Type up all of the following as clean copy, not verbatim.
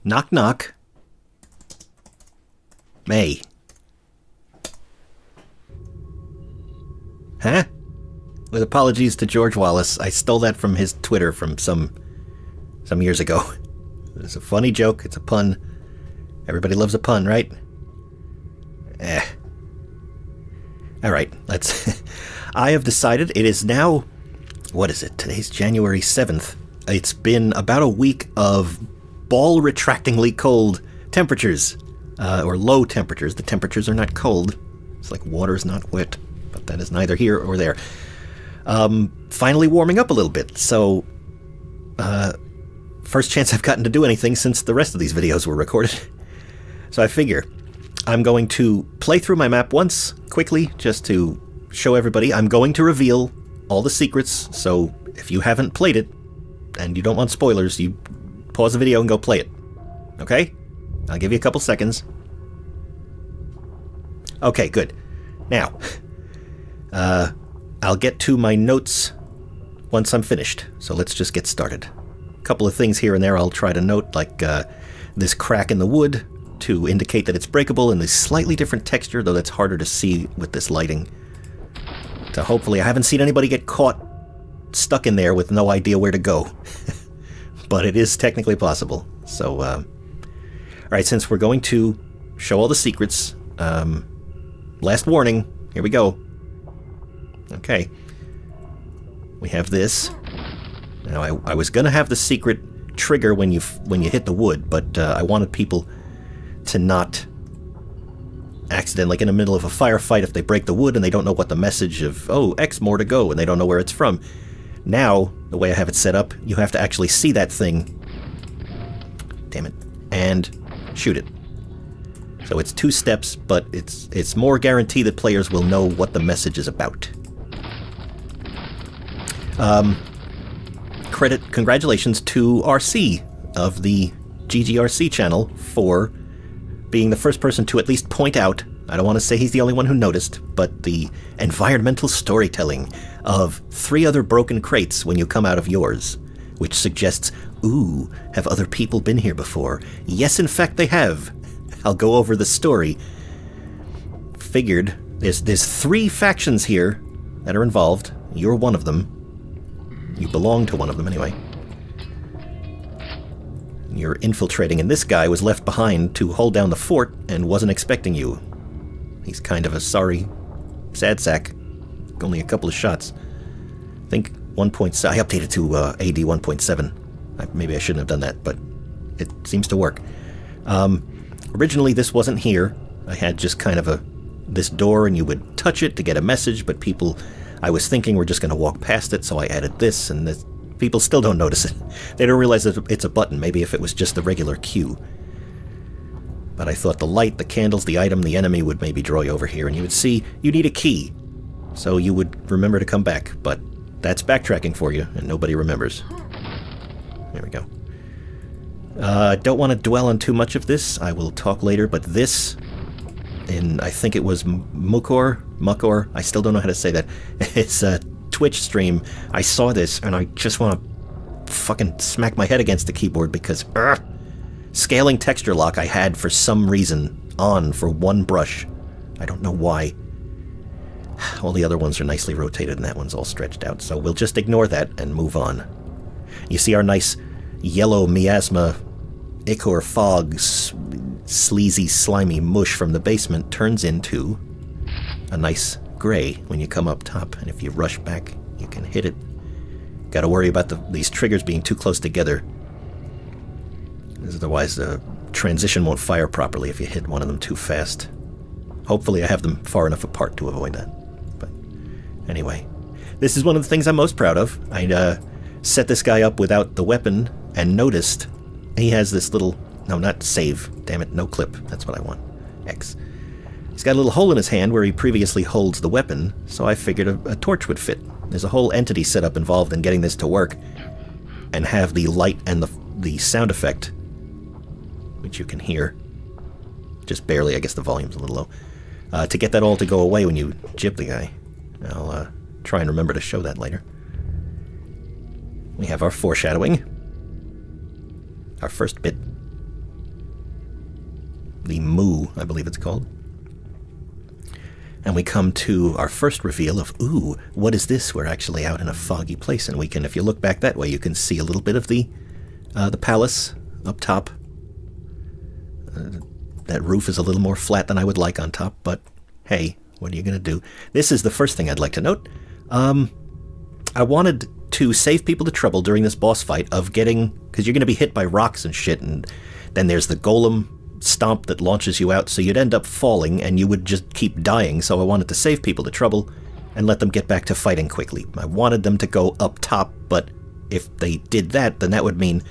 Knock, knock. May. Huh? With apologies to George Wallace, I stole that from his Twitter from some years ago. It's a funny joke, it's a pun. Everybody loves a pun, right? Alright, let's... I have decided it is now... What is it? Today's January 7th. It's been about a week of ball-retractingly cold temperatures. Or low temperatures. The temperatures are not cold. It's like water's not wet. But that is neither here or there. Finally warming up a little bit. So, first chance I've gotten to do anything since the rest of these videos were recorded. So I figure I'm going to play through my map once, quickly, just to show everybody. I'm going to reveal all the secrets, so if you haven't played it, and you don't want spoilers, you pause the video and go play it. Okay? I'll give you a couple seconds. Okay, good. Now, I'll get to my notes once I'm finished, so let's just get started. A couple of things here and there I'll try to note, like this crack in the wood to indicate that it's breakable, and this slightly different texture, though that's harder to see with this lighting. So hopefully, I haven't seen anybody get caught stuck in there with no idea where to go. But it is technically possible. So, alright, since we're going to show all the secrets, last warning, here we go. Okay. We have this. Now, I was going to have the secret trigger when you hit the wood, but I wanted people to not accident, like in the middle of a firefight, if they break the wood and they don't know what the message of, oh, X more to go, and they don't know where it's from. Now, the way I have it set up, you have to actually see that thing, damn it, and shoot it. So it's 2 steps, but it's more guarantee that players will know what the message is about. Congratulations to RC of the GGRC channel for being the first person to at least point out, I don't want to say he's the only one who noticed, but the environmental storytelling of 3 other broken crates when you come out of yours, which suggests, ooh, have other people been here before? Yes, in fact they have. I'll go over the story. Figured, there's 3 factions here that are involved. You're one of them. You belong to one of them anyway. You're infiltrating, and this guy was left behind to hold down the fort and wasn't expecting you. He's kind of a sorry sad sack. Only a couple of shots. I think 1.7. I updated to AD 1.7. Maybe I shouldn't have done that, but it seems to work. Originally, this wasn't here. I had just kind of this door, and you would touch it to get a message, but people, I was thinking, were just going to walk past it, so I added this, and this. People still don't notice it. They don't realize that it's a button, maybe if it was just the regular queue. But I thought the light, the candles, the item, the enemy would maybe draw you over here, and you would see you need a key. So you would remember to come back, but that's backtracking for you, and nobody remembers. There we go. Don't want to dwell on too much of this. I will talk later, but this, I think it was Mukor, I still don't know how to say that. It's a Twitch stream. I saw this, and I just want to fucking smack my head against the keyboard because scaling texture lock I had for some reason on for one brush. I don't know why. All the other ones are nicely rotated, and that one's all stretched out, so we'll just ignore that and move on. You see our nice yellow miasma ichor fog, sleazy, slimy mush from the basement turns into a nice gray when you come up top, and if you rush back, you can hit it. Gotta worry about these triggers being too close together. Otherwise, the transition won't fire properly if you hit one of them too fast. Hopefully I have them far enough apart to avoid that. But anyway, this is one of the things I'm most proud of. I set this guy up without the weapon and noticed he has this little... No, not save. Damn it, no clip. That's what I want. X. He's got a little hole in his hand where he previously holds the weapon, so I figured a torch would fit. There's a whole entity set up involved in getting this to work, and have the light and the sound effect, which you can hear. Just barely, I guess the volume's a little low. To get that all to go away when you jib the guy. I'll try and remember to show that later. We have our foreshadowing. Our first bit. The Moo, I believe it's called. And we come to our first reveal of, ooh, what is this? We're actually out in a foggy place, and we can, if you look back that way, you can see a little bit of the palace up top. That roof is a little more flat than I would like on top, but hey, what are you going to do? This is the first thing I'd like to note. I wanted to save people the trouble during this boss fight of getting, because you're going to be hit by rocks and shit, and then there's the golem stomp that launches you out, so you'd end up falling and you would just keep dying, so I wanted to save people the trouble and let them get back to fighting quickly. I wanted them to go up top, but if they did that, then that would mean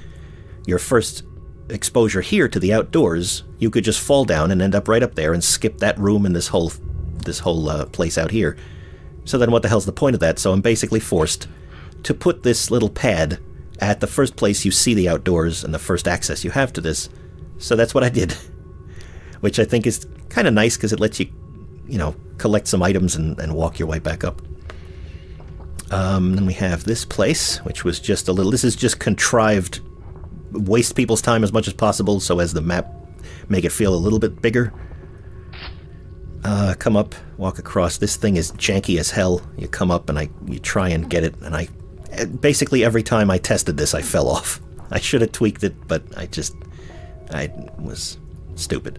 your first exposure here to the outdoors, you could just fall down and end up right up there and skip that room and this whole place out here. So then what the hell's the point of that? So I'm basically forced to put this little pad at the first place you see the outdoors and the first access you have to this. So that's what I did, which I think is kind of nice because it lets you, you know, collect some items and walk your way back up. Then we have this place, which was just a little, this is just contrived, waste people's time as much as possible so as the map make it feel a little bit bigger. Come up, walk across. This thing is janky as hell. You come up and you try and get it, and basically every time I tested this I fell off. I should have tweaked it, but I was stupid.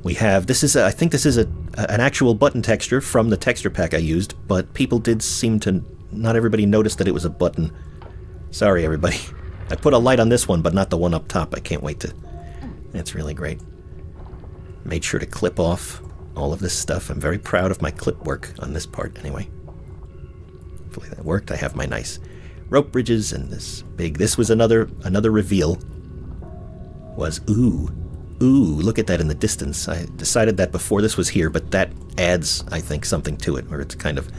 We have, this is, I think this is an actual button texture from the texture pack I used, but people did seem to, not everybody noticed that it was a button. Sorry everybody. I put a light on this one, but not the one up top. I can't wait to, that's really great. Made sure to clip off all of this stuff. I'm very proud of my clip work on this part anyway. Hopefully that worked. I have my nice rope bridges and this was another reveal. Was, ooh, look at that in the distance. I decided that before this was here, but that adds, I think, something to it, where it's kind of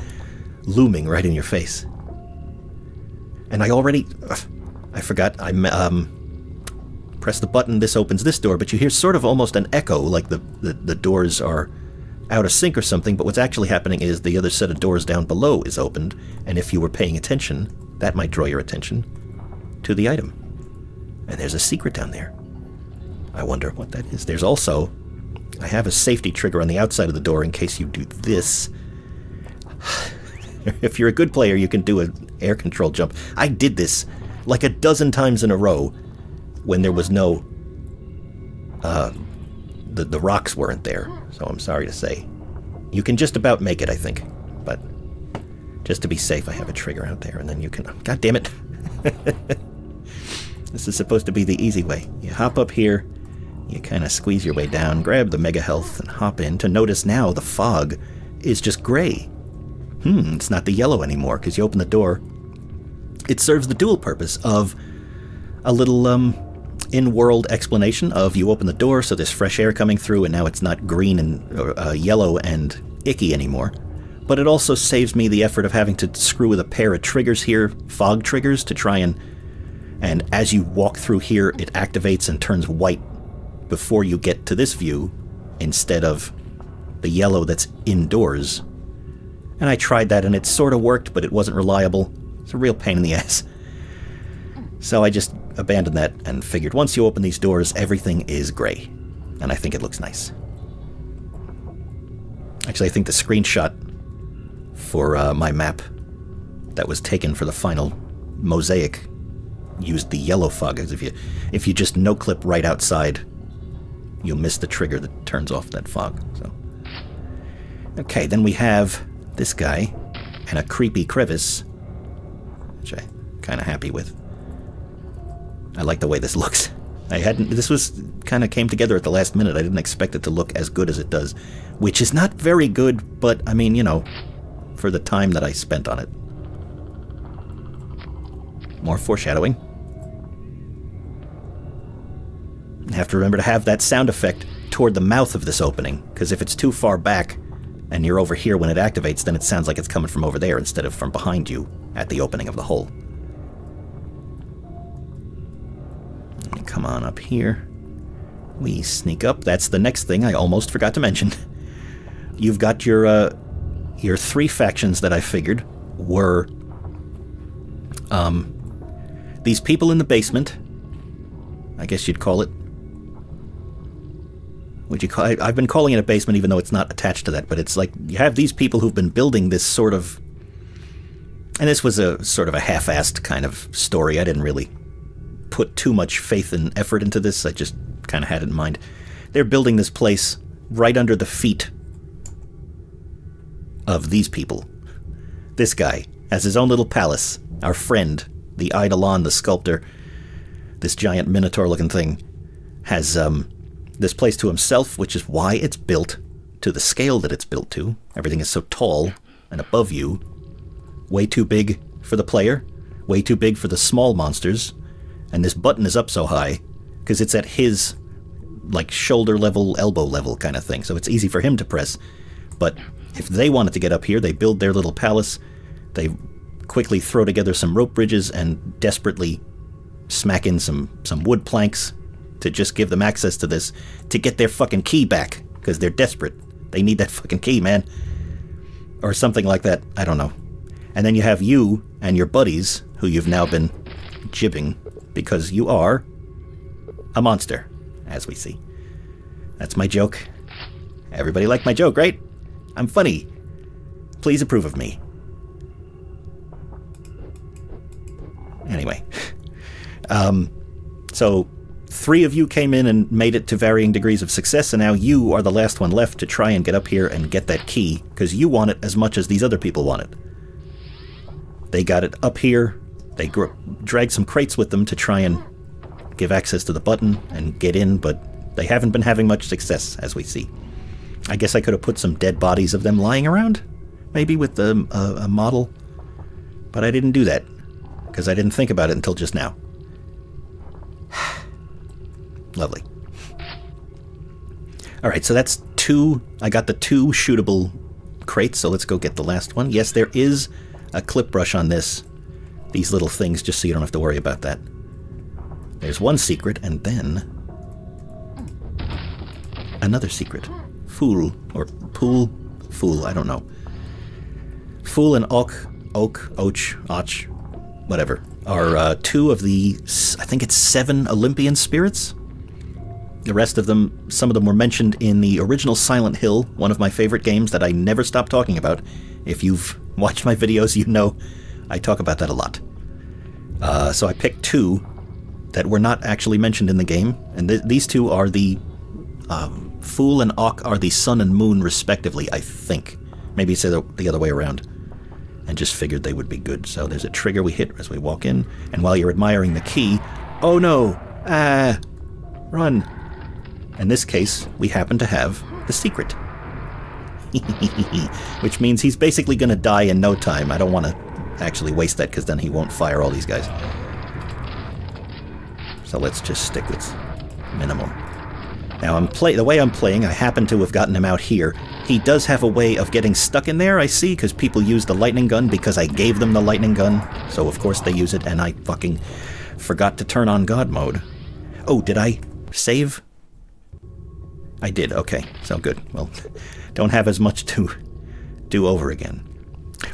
looming right in your face. And I already, I forgot, I press the button, this opens this door, but you hear sort of almost an echo, like the doors are out of sync or something, but what's actually happening is the other set of doors down below is opened, and if you were paying attention, that might draw your attention to the item. And there's a secret down there. I wonder what that is. There's also, I have a safety trigger on the outside of the door in case you do this. If you're a good player, you can do an air control jump. I did this like a dozen times in a row when there was no, the rocks weren't there, so I'm sorry to say. You can just about make it, I think, but just to be safe, I have a trigger out there, and then you can, god damn it. This is supposed to be the easy way. You hop up here, you kind of squeeze your way down, grab the mega health, and hop in to notice now the fog is just gray. It's not the yellow anymore, because you open the door. It serves the dual purpose of a little in-world explanation of you open the door, so there's fresh air coming through, and now it's not green and yellow and icky anymore. But it also saves me the effort of having to screw with a pair of triggers here, fog triggers, to try and as you walk through here, it activates and turns white before you get to this view, instead of the yellow that's indoors. And I tried that, and it sort of worked, but it wasn't reliable. It's a real pain in the ass. So I just abandoned that and figured once you open these doors, everything is gray. And I think it looks nice. Actually, I think the screenshot for my map that was taken for the final mosaic used the yellow fog. As if you just no-clip right outside, you'll miss the trigger that turns off that fog. So, okay, then we have this guy and a creepy crevice, which I'm kind of happy with. I like the way this looks. This was kind of came together at the last minute. I didn't expect it to look as good as it does, which is not very good, but I mean, you know, for the time that I spent on it. More foreshadowing. I have to remember to have that sound effect toward the mouth of this opening, because if it's too far back and you're over here when it activates, then it sounds like it's coming from over there instead of from behind you at the opening of the hole. And come on up here. We sneak up. That's the next thing I almost forgot to mention. You've got your three factions that I figured were these people in the basement, I guess you'd call it. What you call? I've been calling it a basement, even though it's not attached to that. But it's like you have these people who've been building this sort of, and this was a sort of a half-assed kind of story. I didn't really put too much faith and effort into this. I just kind of had it in mind. They're building this place right under the feet of these people. This guy has his own little palace. Our friend, the Eidolon, the sculptor, this giant minotaur-looking thing, has this place to himself, which is why it's built to the scale that it's built to. Everything is so tall and above you. Way too big for the player, way too big for the small monsters, and this button is up so high because it's at his, like, shoulder level, elbow level kind of thing, so it's easy for him to press. But if they wanted to get up here, they build their little palace, they quickly throw together some rope bridges and desperately smack in some wood planks to just give them access to this, to get their fucking key back, because they're desperate. They need that fucking key, man. Or something like that, I don't know. And then you have you and your buddies, who you've now been jibbing, because you are a monster, as we see. That's my joke. Everybody liked my joke, right? I'm funny. Please approve of me. Anyway. So 3 of you came in and made it to varying degrees of success, and now you are the last one left to try and get up here and get that key, because you want it as much as these other people want it. They got it up here. They dragged some crates with them to try and give access to the button and get in, but they haven't been having much success, as we see. I guess I could have put some dead bodies of them lying around, maybe with a model, but I didn't do that, because I didn't think about it until just now. Lovely. Alright, so that's 2. I got the 2 shootable crates, so let's go get the last one. Yes, there is a clip brush on this. These little things, just so you don't have to worry about that. There's one secret, and then another secret. Fool, or Pool, Fool, I don't know. Fool and Och, whatever, are 2 of the, I think it's 7 Olympian spirits. The rest of them, some of them were mentioned in the original Silent Hill, one of my favorite games that I never stop talking about. If you've watched my videos, you know I talk about that a lot. So I picked 2 that were not actually mentioned in the game, and these 2 are the Fool and Och are the sun and moon respectively, I think. Maybe it's the other way around. And just figured they would be good. So there's a trigger we hit as we walk in, and while you're admiring the key, oh no! Run! In this case, we happen to have the secret. Which means he's basically going to die in no time. I don't want to actually waste that, because then he won't fire all these guys. So let's just stick with minimum. Now, the way I'm playing, I happen to have gotten him out here. He does have a way of getting stuck in there, I see, because people use the lightning gun because I gave them the lightning gun. So, of course, they use it, and I fucking forgot to turn on God mode. Oh, did I save? I did, okay. So good. Well, don't have as much to do over again.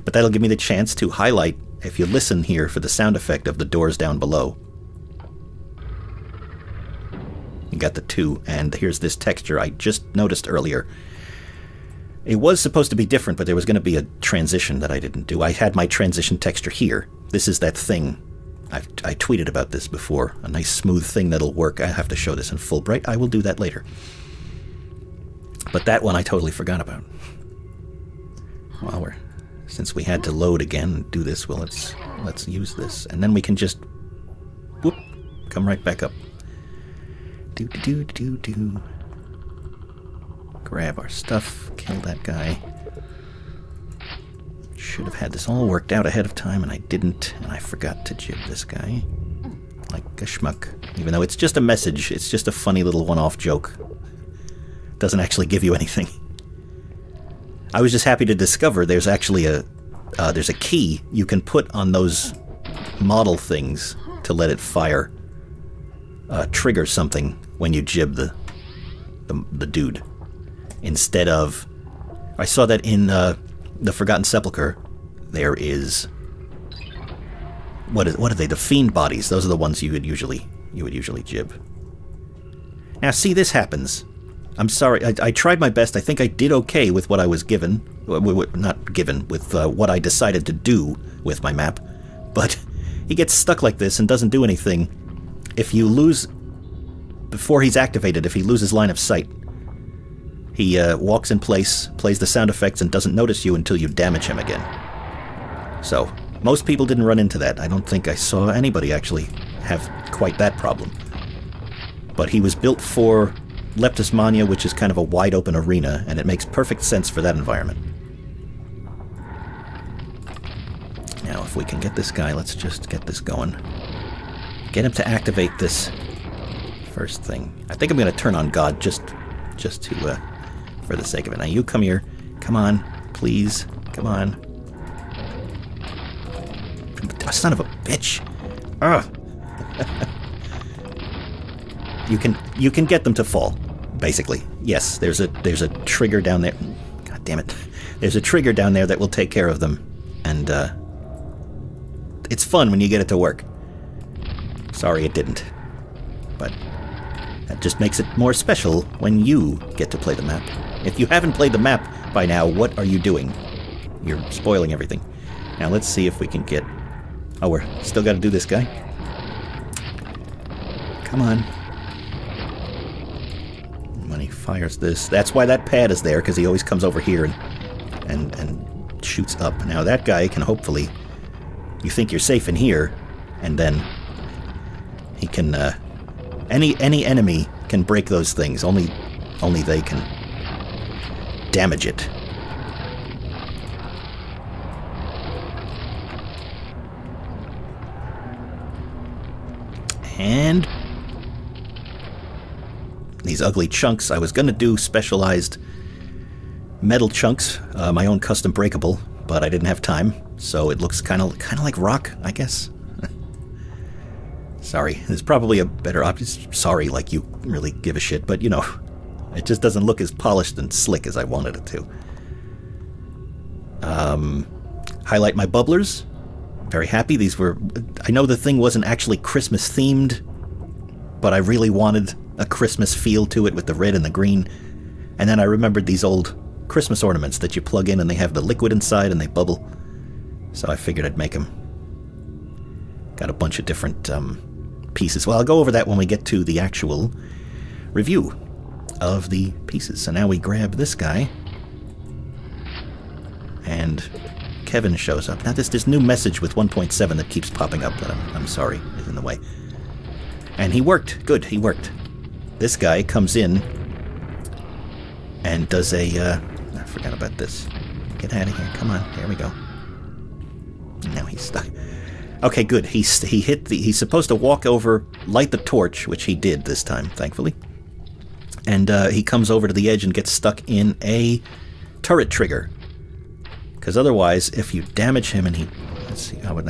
But that'll give me the chance to highlight, if you listen here, for the sound effect of the doors down below. You got the 2, and here's this texture I just noticed earlier. It was supposed to be different, but there was going to be a transition that I didn't do. I had my transition texture here. This is that thing. I tweeted about this before. A nice smooth thing that'll work. I have to show this in full bright. I will do that later. But that one I totally forgot about. Well, since we had to load again and do this, well, let's use this. And then we can just, whoop, come right back up. Do. Grab our stuff, kill that guy. Should have had this all worked out ahead of time, and I didn't, and I forgot to jib this guy. Like a schmuck. Even though it's just a message, it's just a funny little one-off joke. Doesn't actually give you anything. I was just happy to discover there's actually there's a key you can put on those model things to let it fire, trigger something when you jib the dude. Instead of, I saw that in the Forgotten Sepulchre, there is, what are they? The fiend bodies. Those are the ones you would usually jib. Now, see, this happens I'm sorry. I tried my best. I think I did okay with what I was given. Not given, with what I decided to do with my map. But he gets stuck like this and doesn't do anything. If you lose... Before he's activated, if he loses line of sight, he walks in place, plays the sound effects, and doesn't notice you until you damage him again. So, most people didn't run into that. I don't think I saw anybody actually have quite that problem. But he was built for Leptis Mania, which is kind of a wide-open arena, and it makes perfect sense for that environment. Now, if we can get this guy, let's just get this going. Get him to activate this first thing. I think I'm going to turn on God just to, for the sake of it. Now, you come here. Come on, please. Come on. Oh, son of a bitch. Ugh. You can get them to fall, basically. Yes, there's a trigger down there. God damn it. There's a trigger down there that will take care of them. And it's fun when you get it to work. Sorry it didn't. But that just makes it more special when you get to play the map. If you haven't played the map by now, what are you doing? You're spoiling everything. Now let's see if we can get... Oh, we're still got to do this guy. Come on. When he fires this... That's why that pad is there, because he always comes over here and shoots up. Now that guy can hopefully... You think you're safe in here, and then he can... Any enemy can break those things. Only they can damage it. And these ugly chunks. I was going to do specialized metal chunks, my own custom breakable, but I didn't have time, so it looks kind of like rock, I guess. Sorry, there's probably a better option. Sorry, like you really give a shit, but you know, it just doesn't look as polished and slick as I wanted it to. Highlight my bubblers. Very happy. These were... I know the thing wasn't actually Christmas themed, but I really wanted a Christmas feel to it with the red and the green. And then I remembered these old Christmas ornaments that you plug in and they have the liquid inside and they bubble. So I figured I'd make them. Got a bunch of different pieces. Well, I'll go over that when we get to the actual review of the pieces. So now we grab this guy. And Kevin shows up. Now there's this new message with 1.7 that keeps popping up that I'm sorry is in the way. And he worked. Good, he worked. This guy comes in and does a... I forgot about this. Get out of here. Come on. There we go. Now he's stuck. Okay, good. He hit the... He's supposed to walk over, light the torch, which he did this time, thankfully. And he comes over to the edge and gets stuck in a turret trigger. Because otherwise, if you damage him and he... Let's see. Oh,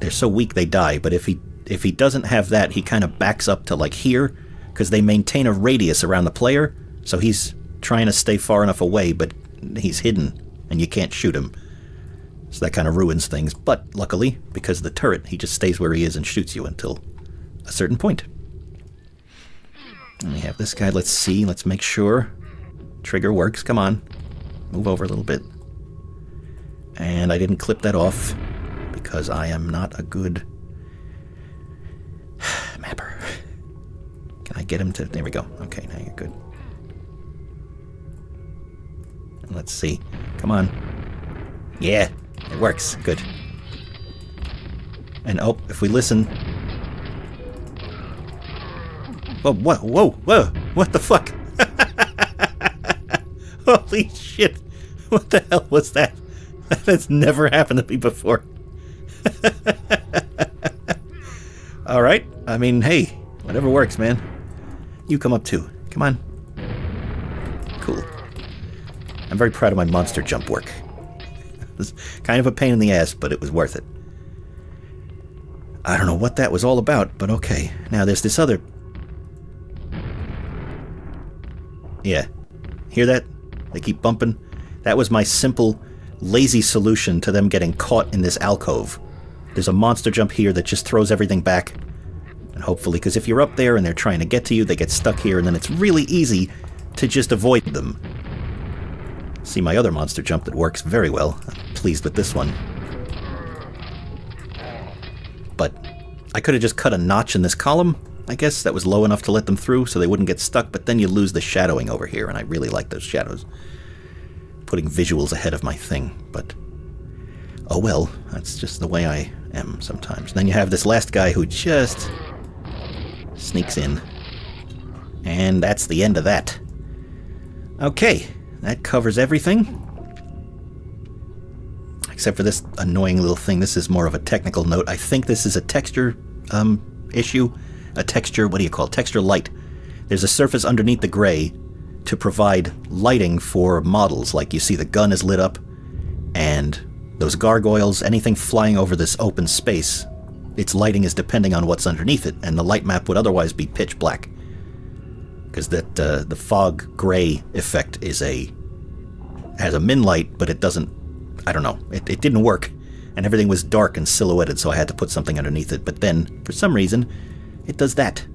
they're so weak they die. But if he doesn't have that, he kind of backs up to like here. Because they maintain a radius around the player. So he's trying to stay far enough away, but he's hidden. And you can't shoot him. So that kind of ruins things. But luckily, because of the turret, he just stays where he is and shoots you until a certain point. And we have this guy. Let's see. Let's make sure. Trigger works. Come on. Move over a little bit. And I didn't clip that off because I am not a good mapper. Can I get him to... There we go. Okay, now you're good. And let's see. Come on. Yeah, it works. Good. And oh, if we listen... Whoa, whoa, whoa, whoa! What the fuck? Holy shit! What the hell was that? That's never happened to me before. Alright, I mean, hey, whatever works, man. You come up too. Come on. Cool. I'm very proud of my monster jump work. It was kind of a pain in the ass, but it was worth it. I don't know what that was all about, but okay. Now there's this other... Yeah. Hear that? They keep bumping. That was my simple... lazy solution to them getting caught in this alcove. There's a monster jump here that just throws everything back. And hopefully, because if you're up there and they're trying to get to you, they get stuck here, and then it's really easy to just avoid them. See my other monster jump that works very well. I'm pleased with this one. But I could have just cut a notch in this column. I guess that was low enough to let them through so they wouldn't get stuck, but then you lose the shadowing over here, and I really like those shadows. Putting visuals ahead of my thing, but oh well, that's just the way I am sometimes. Then you have this last guy who just sneaks in, and that's the end of that. Okay, that covers everything. Except for this annoying little thing. This is more of a technical note. I think this is a texture issue. A texture, what do you call it? Texture light. There's a surface underneath the gray to provide lighting for models. Like you see the gun is lit up, and those gargoyles, anything flying over this open space, its lighting is depending on what's underneath it, and the light map would otherwise be pitch black. Because that the fog gray effect has a min light, but it doesn't, I don't know, it didn't work. And everything was dark and silhouetted, so I had to put something underneath it. But then, for some reason, it does that.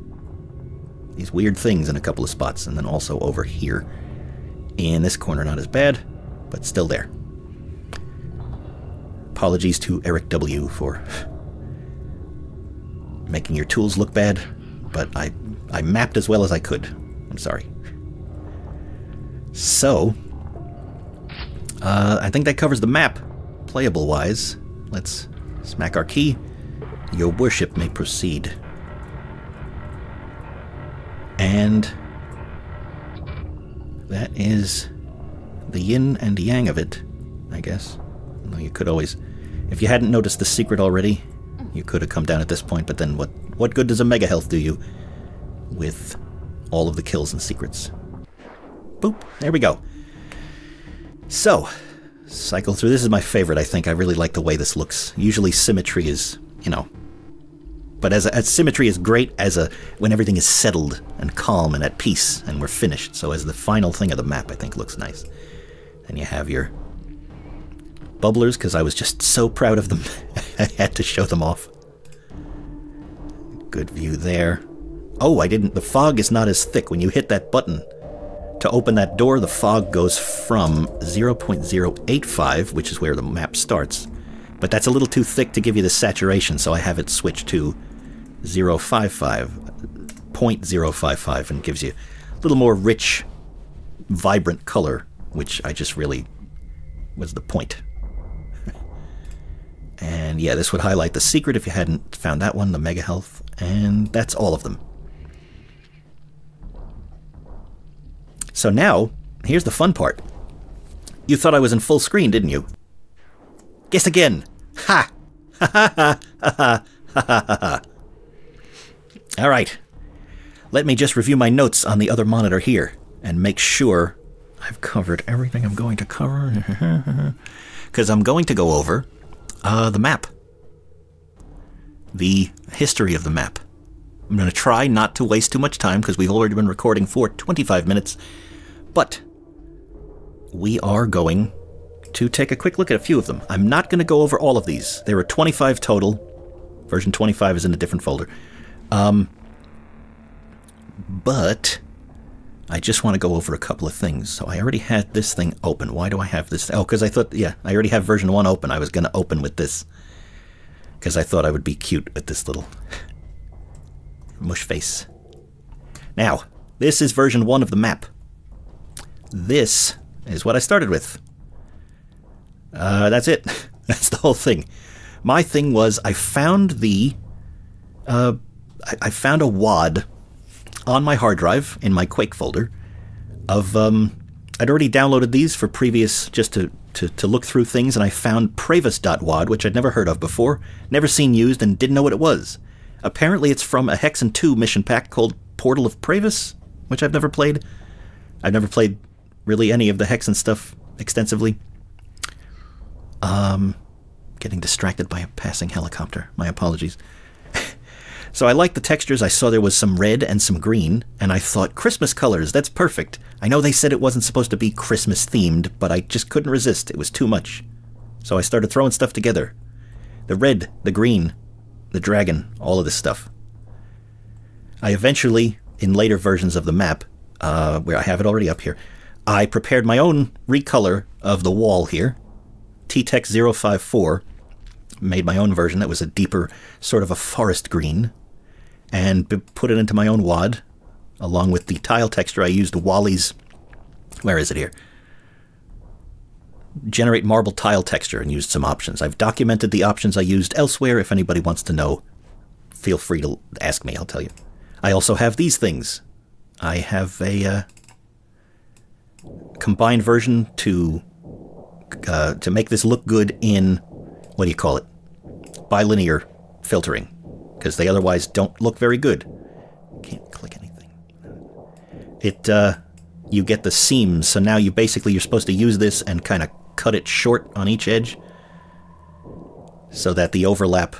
These weird things in a couple of spots, and then also over here. In this corner, not as bad, but still there. Apologies to Eric W. for making your tools look bad, but I mapped as well as I could. I'm sorry. So, I think that covers the map, playable-wise. Let's smack our key. Your worship may proceed. And that is the yin and yang of it, I guess. Although you could always, if you hadn't noticed the secret already, you could have come down at this point, but then what good does a mega health do you with all of the kills and secrets? Boop, there we go. So, cycle through. This is my favorite, I think. I really like the way this looks. Usually symmetry is, you know, but as symmetry is great when everything is settled and calm and at peace and we're finished. So as the final thing of the map, I think looks nice. And you have your bubblers, because I was just so proud of them. I had to show them off. Good view there. Oh, the fog is not as thick. When you hit that button to open that door, the fog goes from 0.085, which is where the map starts. But that's a little too thick to give you the saturation, so I have it switched to 0.055, and gives you a little more rich, vibrant color, which I just really was the point. And yeah, this would highlight the secret if you hadn't found that one, the Mega Health, and that's all of them. So now, here's the fun part. You thought I was in full screen, didn't you? Guess again! Ha! Ha ha ha ha ha ha ha ha. Alright. Let me just review my notes on the other monitor here, and make sure I've covered everything I'm going to cover. Because I'm going to go over the map. The history of the map. I'm going to try not to waste too much time, because we've already been recording for 25 minutes. But we are going to take a quick look at a few of them. I'm not going to go over all of these. There are 25 total. Version 25 is in a different folder. But I just want to go over a couple of things. So I already had this thing open. Why do I have this? Oh, because I thought, yeah, I already have version 1 open. I was going to open with this, because I thought I would be cute with this little mush face. Now, this is version 1 of the map. This is what I started with. That's it. That's the whole thing. My thing was I found I found a wad on my hard drive in my Quake folder of I'd already downloaded these for previous, just to look through things, and I found Pravis.wad, which I'd never heard of before, never seen used, and didn't know what it was. Apparently it's from a Hexen 2 mission pack called Portal of Pravis, which I've never played. I've never played really any of the Hexen stuff extensively. Getting distracted by a passing helicopter. My apologies. So I liked the textures. I saw there was some red and some green, and I thought, Christmas colors, that's perfect. I know they said it wasn't supposed to be Christmas themed, but I just couldn't resist. It was too much. So I started throwing stuff together. The red, the green, the dragon, all of this stuff. I eventually, in later versions of the map, where I have it already up here. I prepared my own recolor of the wall here. T-Tex 054. Made my own version that was a deeper, sort of a forest green. And put it into my own wad. Along with the tile texture, I used Wally's... Where is it here? Generate marble tile texture and used some options. I've documented the options I used elsewhere. If anybody wants to know, feel free to ask me, I'll tell you. I also have these things. I have a combined version to make this look good in, what do you call it? Bilinear filtering, because they otherwise don't look very good. Can't click anything. You get the seams, so now you're supposed to use this and kind of cut it short on each edge so that the overlap...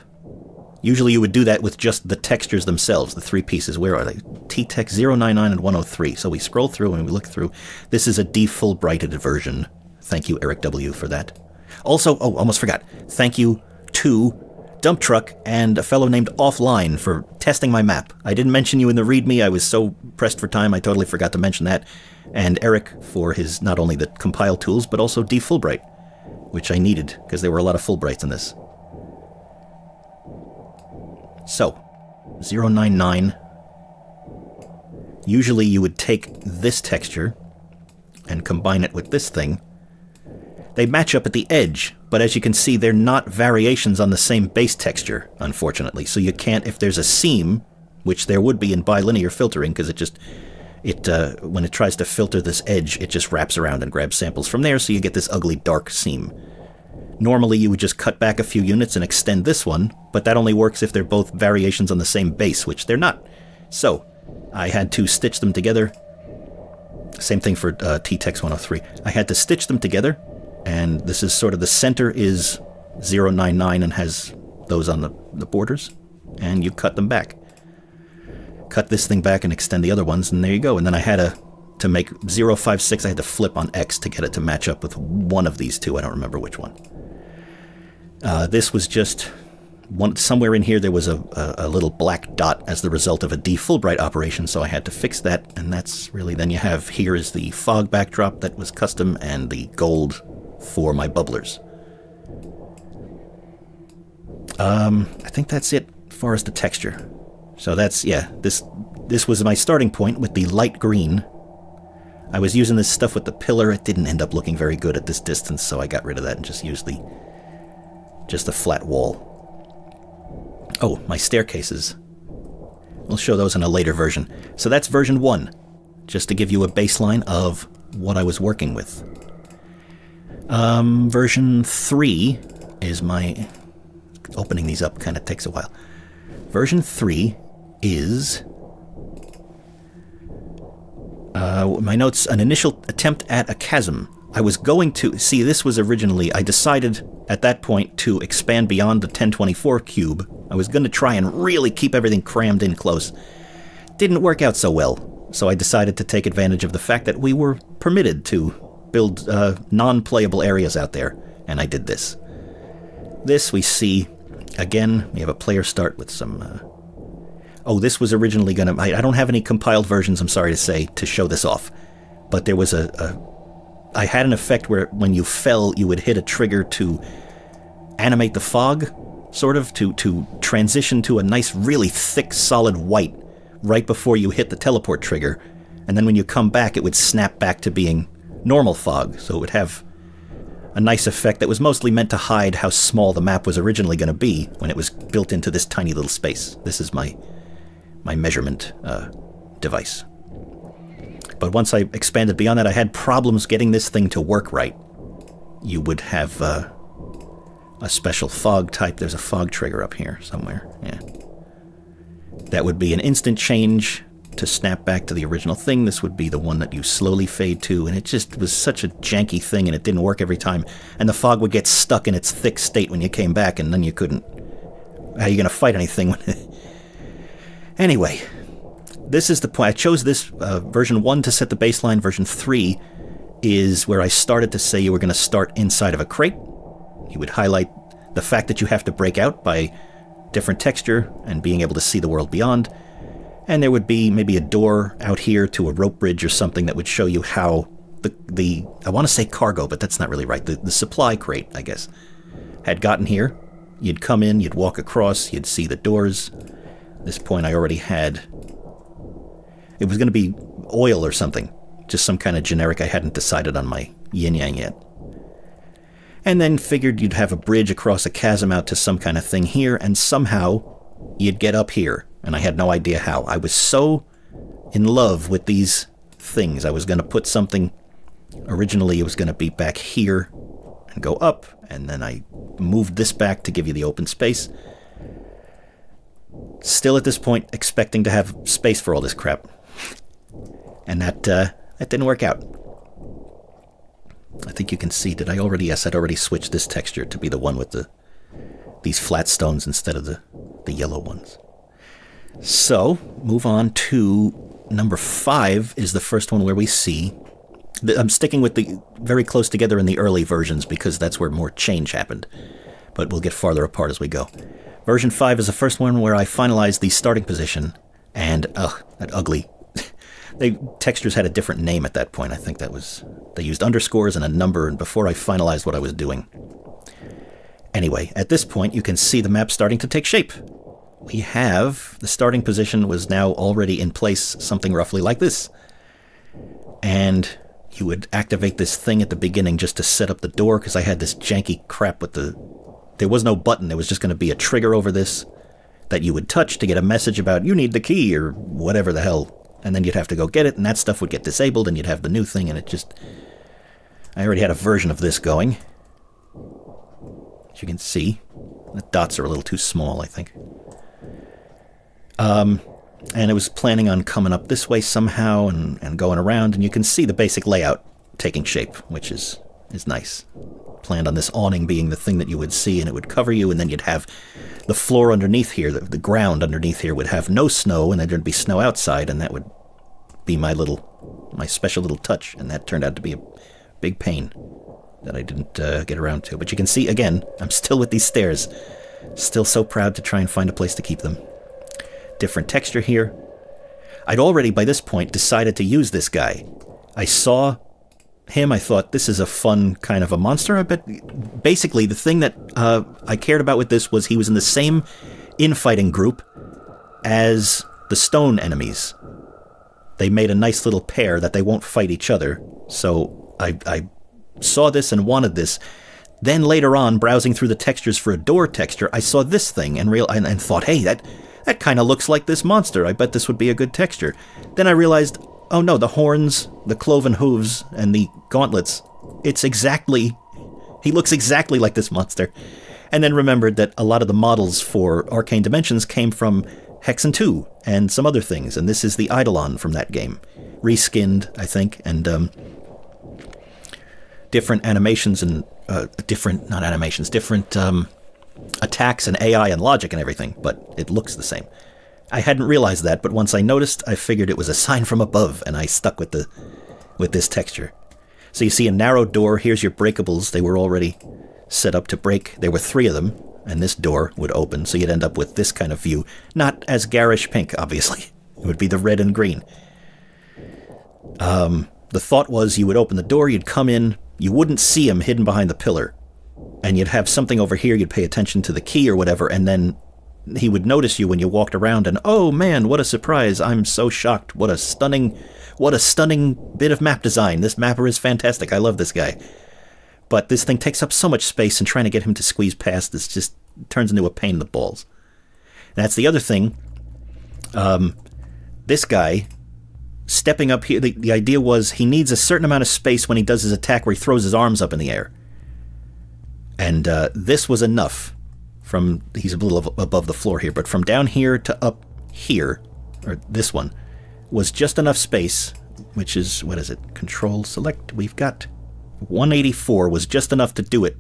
Usually you would do that with just the textures themselves, the three pieces. Where are they? T-Tex 099 and 103. So we scroll through and we look through. This is a defull-brighted version. Thank you, Eric W., for that. Also, oh, almost forgot. Thank you to Dump Truck and a fellow named Offline for testing my map. I didn't mention you in the README. I was so pressed for time, I totally forgot to mention that. And Eric for his, not only the compile tools, but also defullbright, which I needed, because there were a lot of Fulbrights in this. So, 099. Usually you would take this texture and combine it with this thing. They match up at the edge, but as you can see, they're not variations on the same base texture, unfortunately. So you can't, if there's a seam, which there would be in bilinear filtering, because when it tries to filter this edge, it just wraps around and grabs samples from there, so you get this ugly dark seam. Normally you would just cut back a few units and extend this one, but that only works if they're both variations on the same base, which they're not. So, I had to stitch them together. Same thing for T-Tex 103. I had to stitch them together, and this is sort of the center is 099 and has those on the borders, and you cut them back. Cut this thing back and extend the other ones, and there you go. And then I had to make 056, I had to flip on X to get it to match up with one of these two. I don't remember which one. This was just somewhere in here there was a little black dot as the result of a defullbright operation, so I had to fix that, and that's really, then you have, here is the fog backdrop that was custom, and the gold for my bubblers. I think that's it as far as the texture. So that's, yeah, this was my starting point with the light green. I was using this stuff with the pillar. It didn't end up looking very good at this distance, so I got rid of that and just used just a flat wall. Oh, my staircases. We'll show those in a later version. So that's version 1, just to give you a baseline of what I was working with. Version 3 is my... Opening these up kind of takes a while. Version 3 is... my notes, an initial attempt at a chasm. I was going to... See, this was originally... I decided at that point to expand beyond the 1024 cube. I was going to try and really keep everything crammed in close. Didn't work out so well, so I decided to take advantage of the fact that we were permitted to build non-playable areas out there, and I did this. This we see, again, we have a player start with some... Oh, this was originally going to... I don't have any compiled versions, I'm sorry to say, to show this off. But there was I had an effect where when you fell, you would hit a trigger to animate the fog, sort of, to transition to a nice, really thick, solid white right before you hit the teleport trigger. And then when you come back, it would snap back to being normal fog. So it would have a nice effect that was mostly meant to hide how small the map was originally going to be when it was built into this tiny little space. This is my measurement device. But once I expanded beyond that, I had problems getting this thing to work right. You would have a special fog type. There's a fog trigger up here somewhere. Yeah. That would be an instant change to snap back to the original thing. This would be the one that you slowly fade to, and it just was such a janky thing, and it didn't work every time. And the fog would get stuck in its thick state when you came back, and then you couldn't... How are you going to fight anything when... Anyway, this is the point. I chose this version 1 to set the baseline. Version 3 is where I started to say you were going to start inside of a crate. You would highlight the fact that you have to break out by different texture and being able to see the world beyond. And there would be maybe a door out here to a rope bridge or something that would show you how the I want to say cargo, but that's not really right. The supply crate, I guess, had gotten here. You'd come in, you'd walk across, you'd see the doors. At this point, I already had... It was going to be oil or something. Just some kind of generic. I hadn't decided on my yin-yang yet. And then figured you'd have a bridge across a chasm out to some kind of thing here, and somehow you'd get up here. And I had no idea how. I was so in love with these things. I was going to put something... Originally, it was going to be back here and go up, and then I moved this back to give you the open space. Still at this point, expecting to have space for all this crap. And that didn't work out. I think you can see, did I already? Yes, I'd already switched this texture to be the one with these flat stones instead of the yellow ones. So, move on to number 5 is the first one where we see... I'm sticking with the very close together in the early versions because that's where more change happened. But we'll get farther apart as we go. Version 5 is the first one where I finalized the starting position. And, that ugly... textures had a different name at that point. I think that was... They used underscores and a number and before I finalized what I was doing. Anyway, at this point you can see the map starting to take shape. We have... The starting position was now already in place, something roughly like this. And... You would activate this thing at the beginning just to set up the door, because I had this janky crap with the... There was no button, there was just going to be a trigger over this that you would touch to get a message about, you need the key, or whatever the hell. And then you'd have to go get it, and that stuff would get disabled, and you'd have the new thing, and it just... I already had a version of this going. As you can see, the dots are a little too small, I think. And it was planning on coming up this way somehow and going around, and you can see the basic layout taking shape, which is nice. Planned on this awning being the thing that you would see, and it would cover you, and then you'd have the floor underneath here, the ground underneath here would have no snow, and then there'd be snow outside, and that would be my special little touch, and that turned out to be a big pain that I didn't get around to. But you can see, again, I'm still with these stairs. Still so proud to try and find a place to keep them. Different texture here. I'd already, by this point, decided to use this guy. I saw him, I thought, this is a fun kind of a monster. I bet. Basically, the thing that I cared about with this was he was in the same infighting group as the stone enemies. They made a nice little pair that they won't fight each other. So I saw this and wanted this. Then later on, browsing through the textures for a door texture, I saw this thing and thought, hey, that kind of looks like this monster. I bet this would be a good texture. Then I realized, oh no, the horns, the cloven hooves, and the gauntlets, he looks exactly like this monster. And then remembered that a lot of the models for Arcane Dimensions came from Hexen 2 and some other things, and this is the Eidolon from that game. Reskinned, I think, and different animations and different attacks and AI and logic and everything, but it looks the same. I hadn't realized that, but once I noticed, I figured it was a sign from above, and I stuck with this texture. So you see a narrow door. Here's your breakables. They were already set up to break. There were 3 of them, and this door would open, so you'd end up with this kind of view. Not as garish pink, obviously. It would be the red and green. The thought was you would open the door, you'd come in, you wouldn't see him hidden behind the pillar, and you'd have something over here, you'd pay attention to the key or whatever, and then he would notice you when you walked around, and oh man, what a surprise, I'm so shocked, what a stunning bit of map design, this mapper is fantastic, I love this guy. But this thing takes up so much space, and trying to get him to squeeze past this just turns into a pain in the balls. And that's the other thing, this guy, stepping up here, the idea was he needs a certain amount of space when he does his attack where he throws his arms up in the air. And this was enough from, he's a little above the floor here, but from down here to up here, or this one, was just enough space, which is, what is it, Control, Select, we've got 184 was just enough to do it.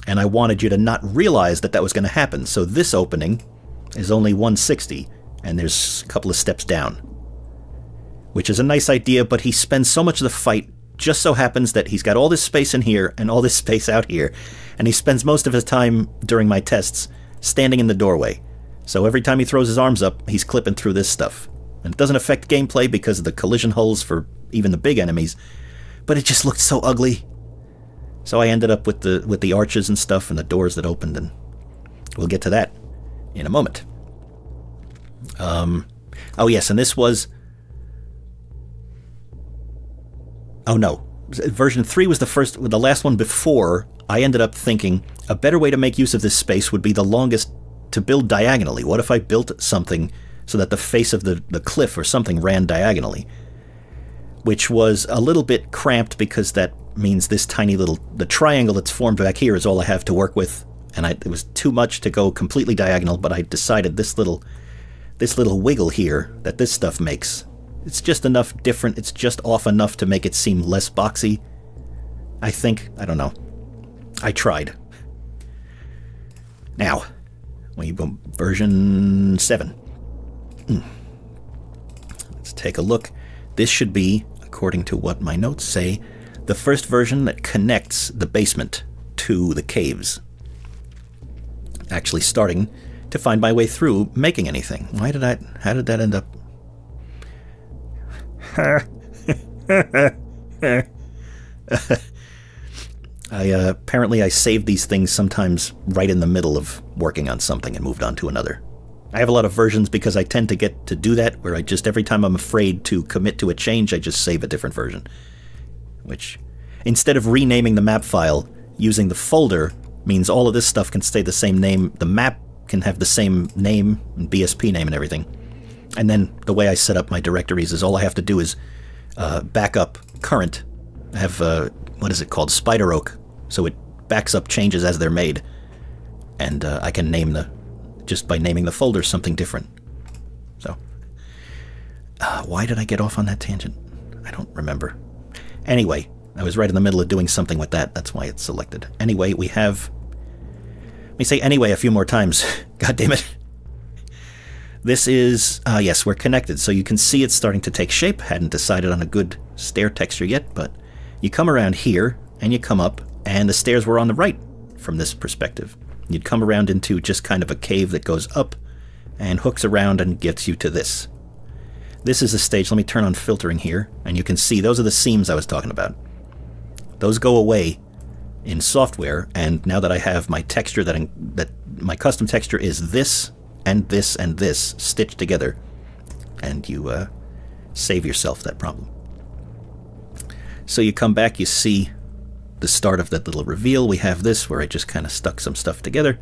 And I wanted you to not realize that that was going to happen, so this opening is only 160, and there's a couple of steps down. Which is a nice idea, but he spends so much of the fight, just so happens that he's got all this space in here and all this space out here, and he spends most of his time during my tests standing in the doorway. So every time he throws his arms up, he's clipping through this stuff. And it doesn't affect gameplay because of the collision holes for even the big enemies, but it just looked so ugly. So I ended up with the arches and stuff and the doors that opened, and we'll get to that in a moment. Oh yes, and this was... Oh no, version 3 was the last one before. I ended up thinking a better way to make use of this space would be the longest to build diagonally. What if I built something so that the face of the cliff or something ran diagonally? Which was a little bit cramped because that means this tiny little... The triangle that's formed back here is all I have to work with. And it was too much to go completely diagonal, but I decided this little wiggle here that this stuff makes, it's just enough different, it's just off enough to make it seem less boxy. I think. I don't know. I tried. Now, version 7. Let's take a look. This should be, according to what my notes say, the first version that connects the basement to the caves. Actually starting to find my way through making anything. How did that end up? Apparently I saved these things sometimes right in the middle of working on something and moved on to another. I have a lot of versions because I tend to get to do that, where I just, every time I'm afraid to commit to a change, I just save a different version. Which, instead of renaming the map file, using the folder means all of this stuff can stay the same name. The map can have the same name and BSP name and everything. And then the way I set up my directories is all I have to do is back up current. I have, what is it called? Spider Oak. So it backs up changes as they're made. And I can name just by naming the folder something different. So, why did I get off on that tangent? I don't remember. Anyway, I was right in the middle of doing something with that. That's why it's selected. Anyway, we have... Let me say anyway a few more times. God damn it. This is... yes, we're connected. So you can see it's starting to take shape. Hadn't decided on a good stair texture yet, but you come around here, and you come up, and the stairs were on the right from this perspective. You'd come around into just kind of a cave that goes up and hooks around and gets you to this. This is the stage. Let me turn on filtering here, and you can see those are the seams I was talking about. Those go away in software, and now that I have my texture, that my custom texture is this and this and this stitched together, and you save yourself that problem. So you come back, you see the start of that little reveal. We have this where I just kind of stuck some stuff together,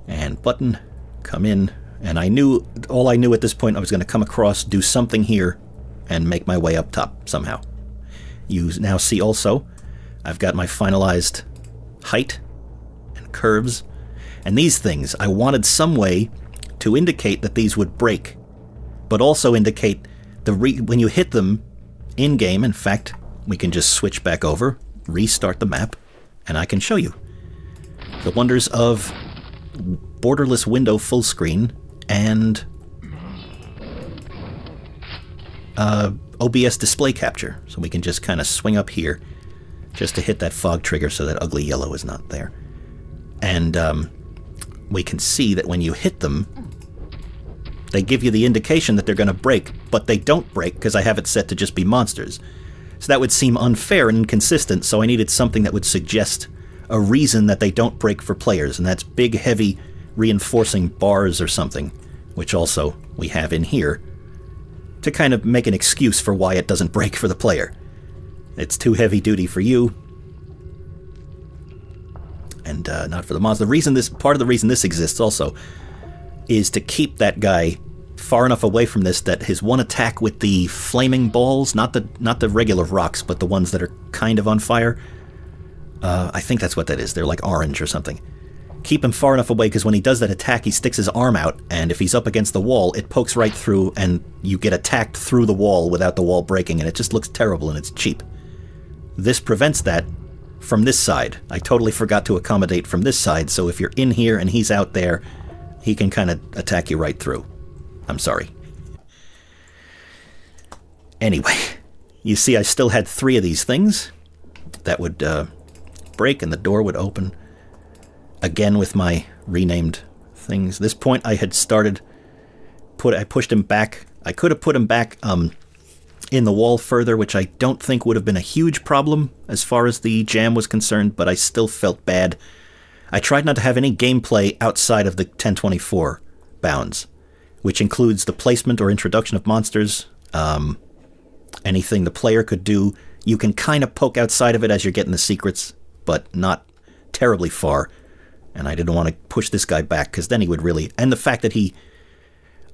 and button, come in, and all I knew at this point I was going to come across, do something here, and make my way up top somehow. You now see also I've got my finalized height and curves, and these things I wanted some way to indicate that these would break, but also indicate when you hit them in game. In fact, we can just switch back over, restart the map, and I can show you the wonders of borderless window full screen and OBS display capture. So we can just kind of swing up here just to hit that fog trigger so that ugly yellow is not there. And we can see that when you hit them, they give you the indication that they're going to break, but they don't break because I have it set to just be monsters. So that would seem unfair and inconsistent, so I needed something that would suggest a reason that they don't break for players, and that's big, heavy, reinforcing bars or something, which also we have in here, to kind of make an excuse for why it doesn't break for the player. It's too heavy duty for you, and not for the monster. Part of the reason this exists also is to keep that guy far enough away from this that his one attack with the flaming balls, not the regular rocks, but the ones that are kind of on fire, I think that's what that is. They're like orange or something. Keep him far enough away, because when he does that attack, he sticks his arm out, and if he's up against the wall, it pokes right through, and you get attacked through the wall without the wall breaking, and it just looks terrible, and it's cheap. This prevents that from this side. I totally forgot to accommodate from this side, so if you're in here and he's out there, he can kind of attack you right through. I'm sorry. Anyway, you see I still had 3 of these things that would break and the door would open. Again with my renamed things. This point I had started... I pushed him back. I could have put him back in the wall further, which I don't think would have been a huge problem as far as the jam was concerned, but I still felt bad. I tried not to have any gameplay outside of the 1024 bounds, which includes the placement or introduction of monsters, anything the player could do. You can kind of poke outside of it as you're getting the secrets, but not terribly far. And I didn't want to push this guy back, because then he would really... And the fact that he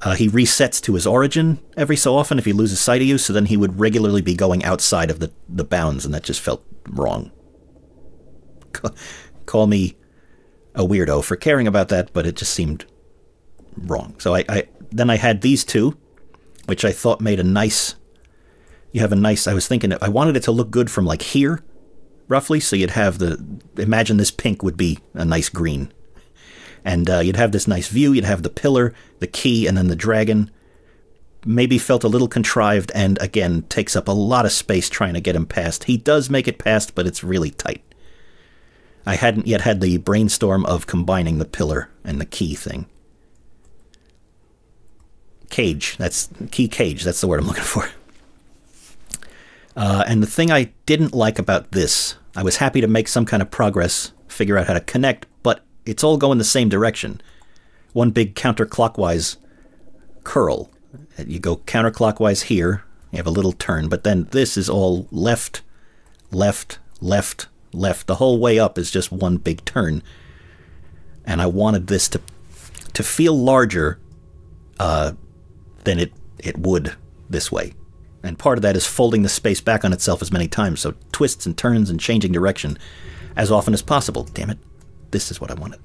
resets to his origin every so often if he loses sight of you, so then he would regularly be going outside of the bounds, and that just felt wrong. Call me a weirdo for caring about that, but it just seemed wrong. So then I had these two, which I thought made a nice... You have a nice... I was thinking... I wanted it to look good from like here, roughly, so you'd have the... Imagine this pink would be a nice green. And you'd have this nice view, you'd have the pillar, the key, and then the dragon. Maybe felt a little contrived, and again, takes up a lot of space trying to get him past. He does make it past, but it's really tight. I hadn't yet had the brainstorm of combining the pillar and the key thing. Cage, that's key cage, that's the word I'm looking for. And the thing I didn't like about this, I was happy to make some kind of progress, figure out how to connect, but it's all going the same direction. One big counterclockwise curl. You go counterclockwise here, you have a little turn, but then this is all left, left, left, left. The whole way up is just one big turn. And I wanted this to feel larger than it would this way. And part of that is folding the space back on itself as many times, so twists and turns and changing direction as often as possible. Damn it. This is what I wanted.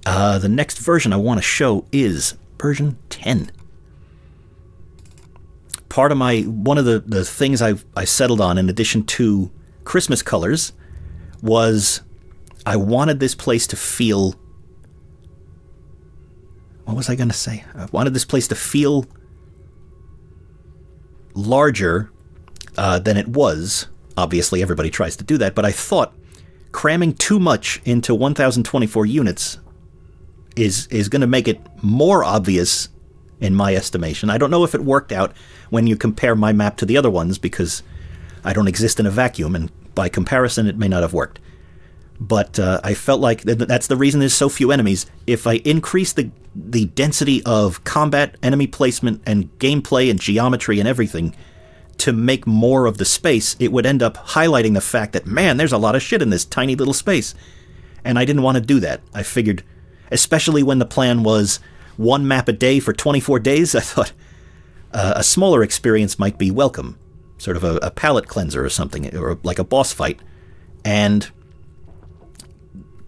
The next version I want to show is version 10. Part of one of the things I settled on, in addition to Christmas colors, was I wanted this place to feel... What was I going to say? I wanted this place to feel larger than it was. Obviously, everybody tries to do that, but I thought cramming too much into 1024 units is going to make it more obvious in my estimation. I don't know if it worked out when you compare my map to the other ones, because I don't exist in a vacuum, and by comparison it may not have worked. But I felt like that's the reason there's so few enemies. If I increase the density of combat, enemy placement, and gameplay and geometry and everything to make more of the space, it would end up highlighting the fact that, man, there's a lot of shit in this tiny little space. And I didn't want to do that. I figured, especially when the plan was one map a day for 24 days, I thought a smaller experience might be welcome. Sort of a palate cleanser or something, or like a boss fight. And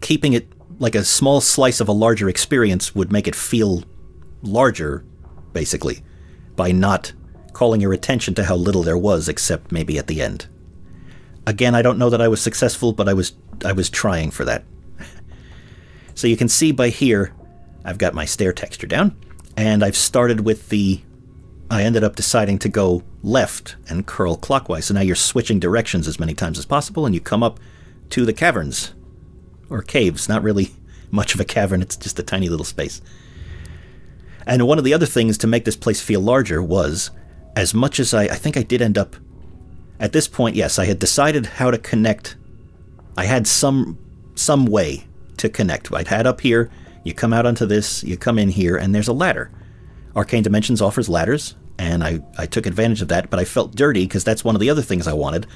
keeping it like a small slice of a larger experience would make it feel larger, basically, by not calling your attention to how little there was, except maybe at the end. Again, I don't know that I was successful, but I was trying for that. So you can see by here, I've got my stair texture down, and I've started with I ended up deciding to go left and curl clockwise. So now you're switching directions as many times as possible, and you come up to the caverns, or caves. Not really much of a cavern, it's just a tiny little space. And one of the other things to make this place feel larger was, as much as I think I did end up, at this point, yes, I had decided how to connect. I had some way to connect. I'd had up here, you come out onto this, you come in here, and there's a ladder. Arcane Dimensions offers ladders, and I took advantage of that, but I felt dirty because that's one of the other things I wanted.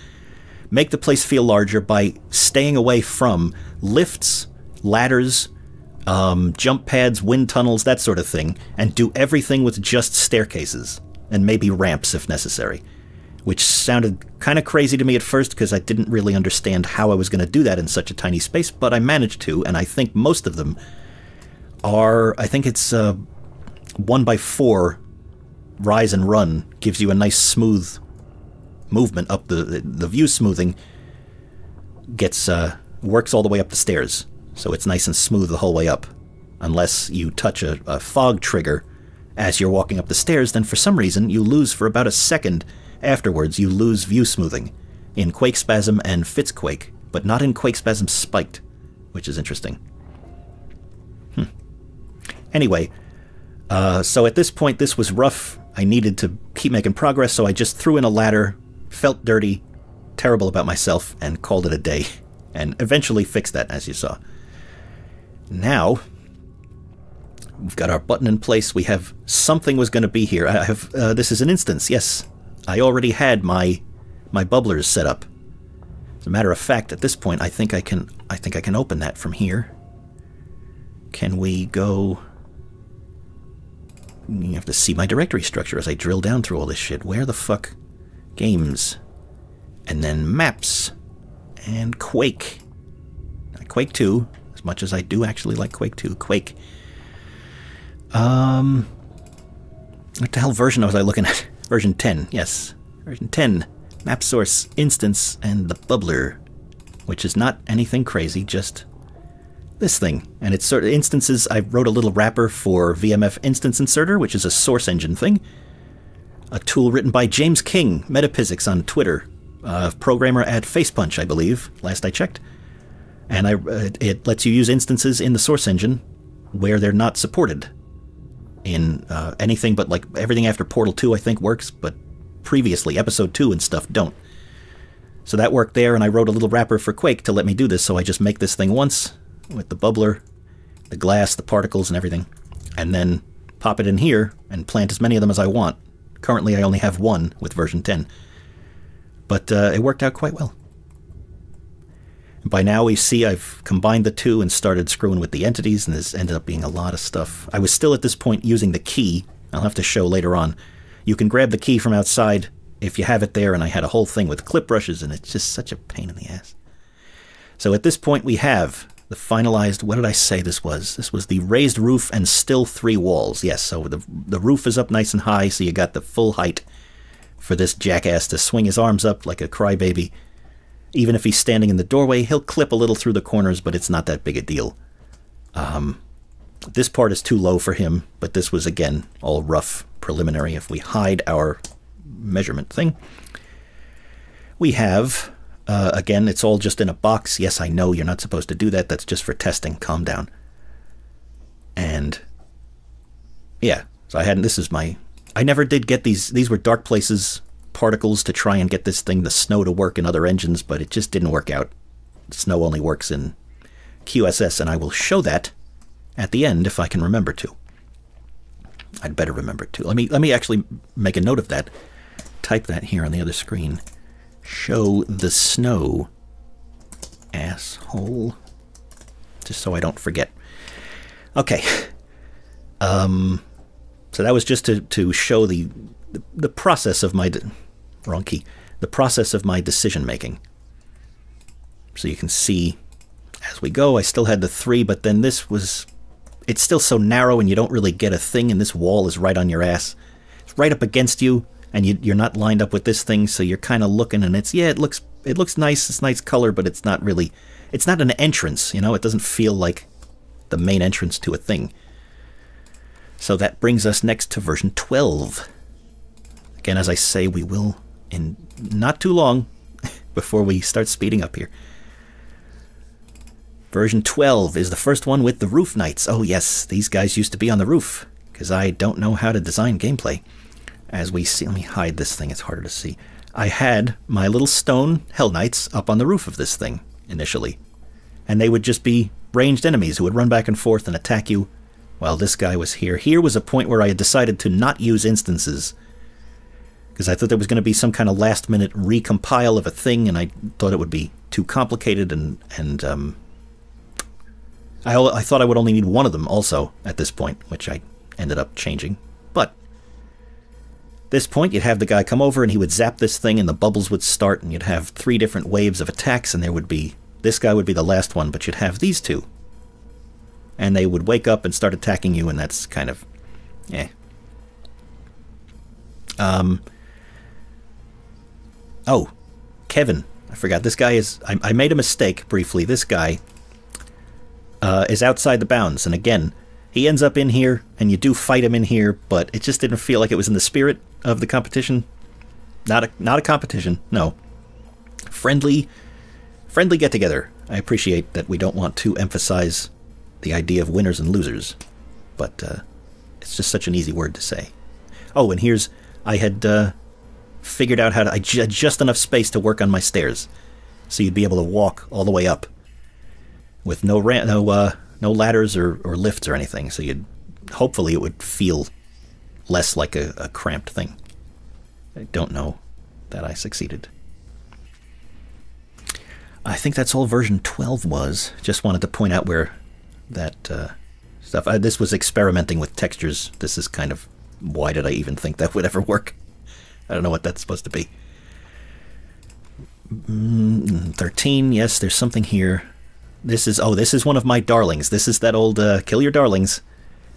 Make the place feel larger by staying away from lifts, ladders, jump pads, wind tunnels, that sort of thing, and do everything with just staircases, and maybe ramps if necessary. Which sounded kind of crazy to me at first because I didn't really understand how I was going to do that in such a tiny space, but I managed to, and I think most of them are, I think it's 1x4 rise and run, gives you a nice smooth movement up the view smoothing works all the way up the stairs, so it's nice and smooth the whole way up. Unless you touch a fog trigger as you're walking up the stairs, then for some reason you lose for about a second afterwards. You lose view smoothing in Quake Spasm and Fitzquake, but not in Quake Spasm Spiked, which is interesting. Anyway, so at this point, this was rough. I needed to keep making progress, so I just threw in a ladder, felt dirty, terrible about myself, and called it a day. And eventually fixed that, as you saw. Now, we've got our button in place. We have something was going to be here. I have this is an instance. Yes, I already had my bubblers set up. As a matter of fact, at this point, I think I can open that from here. Can we go? You have to see my directory structure as I drill down through all this shit. Where the fuck? Games. And then maps. And Quake. Quake 2. As much as I do actually like Quake 2. Quake. What the hell version was I looking at? Version 10. Yes. Version 10. Map source, instance, and the bubbler. Which is not anything crazy, just this thing. And it's sort of instances. I wrote a little wrapper for VMF Instance Inserter, which is a source engine thing. A tool written by James King, Metaphysics on Twitter. Programmer at Facepunch, I believe, last I checked. And it lets you use instances in the source engine where they're not supported. In anything but, like, everything after Portal 2, I think, works, but previously, Episode 2 and stuff don't. So that worked there, and I wrote a little wrapper for Quake to let me do this, so I just make this thing once, with the bubbler, the glass, the particles, and everything, and then pop it in here, and plant as many of them as I want. Currently, I only have one with version 10. But it worked out quite well. And by now, we see I've combined the two and started screwing with the entities, and this ended up being a lot of stuff. I was still at this point using the key. I'll have to show later on. You can grab the key from outside if you have it there, and I had a whole thing with clip brushes, and it's just such a pain in the ass. So at this point, we have the finalized, what did I say this was? This was the raised roof and still 3 walls. Yes, so the roof is up nice and high, so you got the full height for this jackass to swing his arms up like a crybaby. Even if he's standing in the doorway, he'll clip a little through the corners, but it's not that big a deal. This part is too low for him, but this was, again, all rough preliminary. If we hide our measurement thing, we have... again, it's all just in a box. Yes, I know you're not supposed to do that. That's just for testing. Calm down. And yeah, so I hadn't, this is my, I never did get these were Dark Places particles to try and get this thing, the snow, to work in other engines, but it just didn't work out. Snow only works in QSS, and I will show that at the end if I can remember to. I'd better remember to. Let me actually make a note of that. Type that here on the other screen. Show the snow, asshole. Just so I don't forget. Okay. So that was just to show the process of my wrong key. The process of my decision making. So you can see as we go. I still had the 3, but then this was. It's still so narrow, and you don't really get a thing. And this wall is right on your ass. It's right up against you. And you're not lined up with this thing, so you're kind of looking, and it's, yeah, it looks nice, it's nice color, but it's not really, it's not an entrance, you know, it doesn't feel like the main entrance to a thing. So that brings us next to version 12. Again, as I say, we will, in not too long, before we start speeding up here. Version 12 is the first one with the roof knights. Oh yes, these guys used to be on the roof, because I don't know how to design gameplay. As we see, let me hide this thing, it's harder to see. I had my little stone Hell Knights up on the roof of this thing, initially. And they would just be ranged enemies who would run back and forth and attack you while this guy was here. Here was a point where I had decided to not use instances, because I thought there was going to be some kind of last-minute recompile of a thing, and I thought it would be too complicated, and I thought I would only need one of them also at this point, which I ended up changing. But this point, you'd have the guy come over and he would zap this thing and the bubbles would start, and you'd have 3 different waves of attacks, and there would be, this guy would be the last one, but you'd have these 2. And they would wake up and start attacking you, and that's kind of, eh. Oh, Kevin. I forgot. This guy is, I made a mistake briefly. This guy is outside the bounds, and again, he ends up in here, and you do fight him in here, but it just didn't feel like it was in the spirit of the competition. Not a competition, no. Friendly get-together. I appreciate that we don't want to emphasize the idea of winners and losers. but it's just such an easy word to say. Oh, and here's... I had figured out how to... I had just enough space to work on my stairs, so you'd be able to walk all the way up with no ladders or lifts or anything, so you'd... Hopefully it would feel less like a cramped thing. I don't know that I succeeded. I think that's all version 12 was. Just wanted to point out where that stuff... this was experimenting with textures. This is kind of... Why did I even think that would ever work? I don't know what that's supposed to be. 13, yes, there's something here. This is... Oh, this is one of my darlings. This is that old Kill Your Darlings.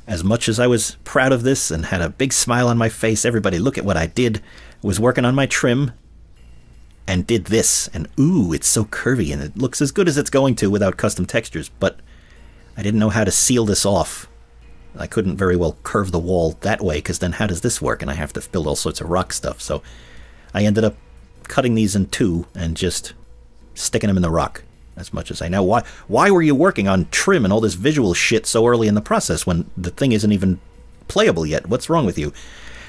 As much as I was proud of this and had a big smile on my face, everybody, look at what I did. I was working on my trim and did this. And ooh, it's so curvy and it looks as good as it's going to without custom textures. But I didn't know how to seal this off. I couldn't very well curve the wall that way, because then how does this work? And I have to build all sorts of rock stuff. So I ended up cutting these in two and just sticking them in the rock. As much as I know. Why were you working on trim and all this visual shit so early in the process when the thing isn't even playable yet? What's wrong with you?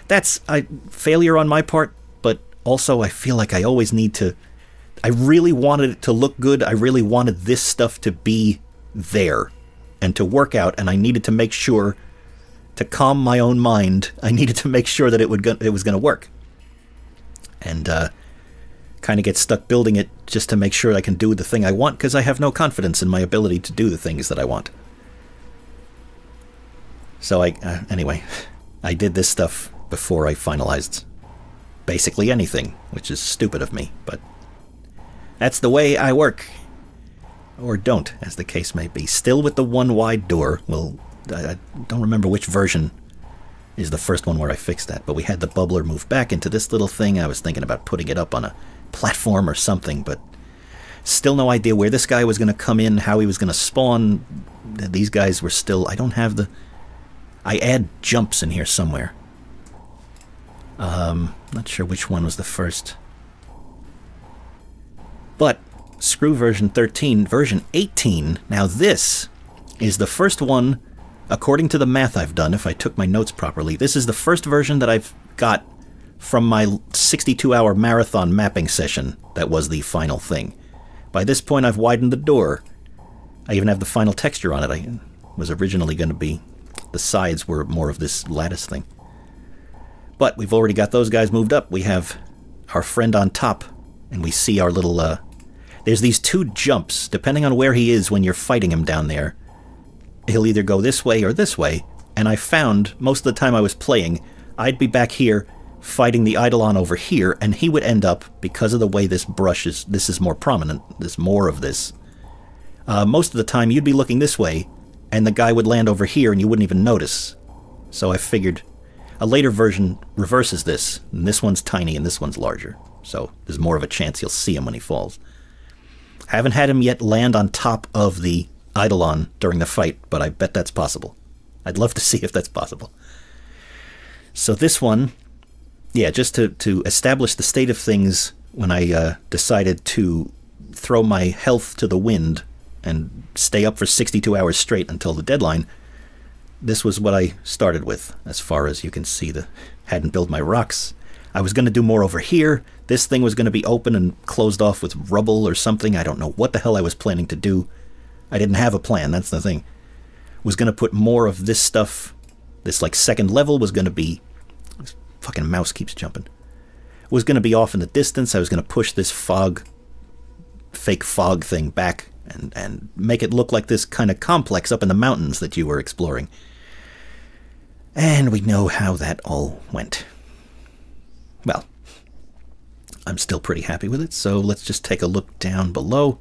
That's a failure on my part, but also I feel like I always need to... I really wanted it to look good. I really wanted this stuff to be there and to work out, and I needed to make sure, to calm my own mind, I needed to make sure that it was going to work. And, kind of get stuck building it just to make sure I can do the thing I want, because I have no confidence in my ability to do the things that I want. So anyway, I did this stuff before I finalized basically anything, which is stupid of me, but that's the way I work. Or don't, as the case may be. Still with the one wide door. Well, I don't remember which version is the first one where I fixed that, but we had the bubbler move back into this little thing. I was thinking about putting it up on a platform or something, but still no idea where this guy was going to come in, how he was going to spawn. These guys were still... I don't have the... I add jumps in here somewhere. Not sure which one was the first. But screw version 13, version 18. Now this is the first one, according to the math I've done, if I took my notes properly. This is the first version that I've got from my 62-hour marathon mapping session that was the final thing. By this point, I've widened the door. I even have the final texture on it. I was originally going to be... The sides were more of this lattice thing. But we've already got those guys moved up. We have our friend on top, and we see our little... There's these two jumps, depending on where he is when you're fighting him down there. He'll either go this way or this way, and I found, most of the time I was playing, I'd be back here fighting the Eidolon over here, and he would end up, because of the way this brush is, this is more prominent, there's more of this. Most of the time you'd be looking this way, and the guy would land over here and you wouldn't even notice. So I figured a later version reverses this, and this one's tiny and this one's larger. So there's more of a chance you'll see him when he falls. Haven't had him yet land on top of the Eidolon during the fight, but I bet that's possible. I'd love to see if that's possible. So this one, yeah, just to establish the state of things when I decided to throw my health to the wind and stay up for 62 hours straight until the deadline, this was what I started with. As far as you can see, hadn't built my rocks. I was going to do more over here. This thing was going to be open and closed off with rubble or something. I don't know what the hell I was planning to do. I didn't have a plan, that's the thing. Was going to put more of this stuff. This like second level was going to be... This fucking mouse keeps jumping. Was going to be off in the distance. I was going to push this fake fog thing back and make it look like this kind of complex up in the mountains that you were exploring. And we know how that all went. Well, I'm still pretty happy with it, so let's just take a look down below.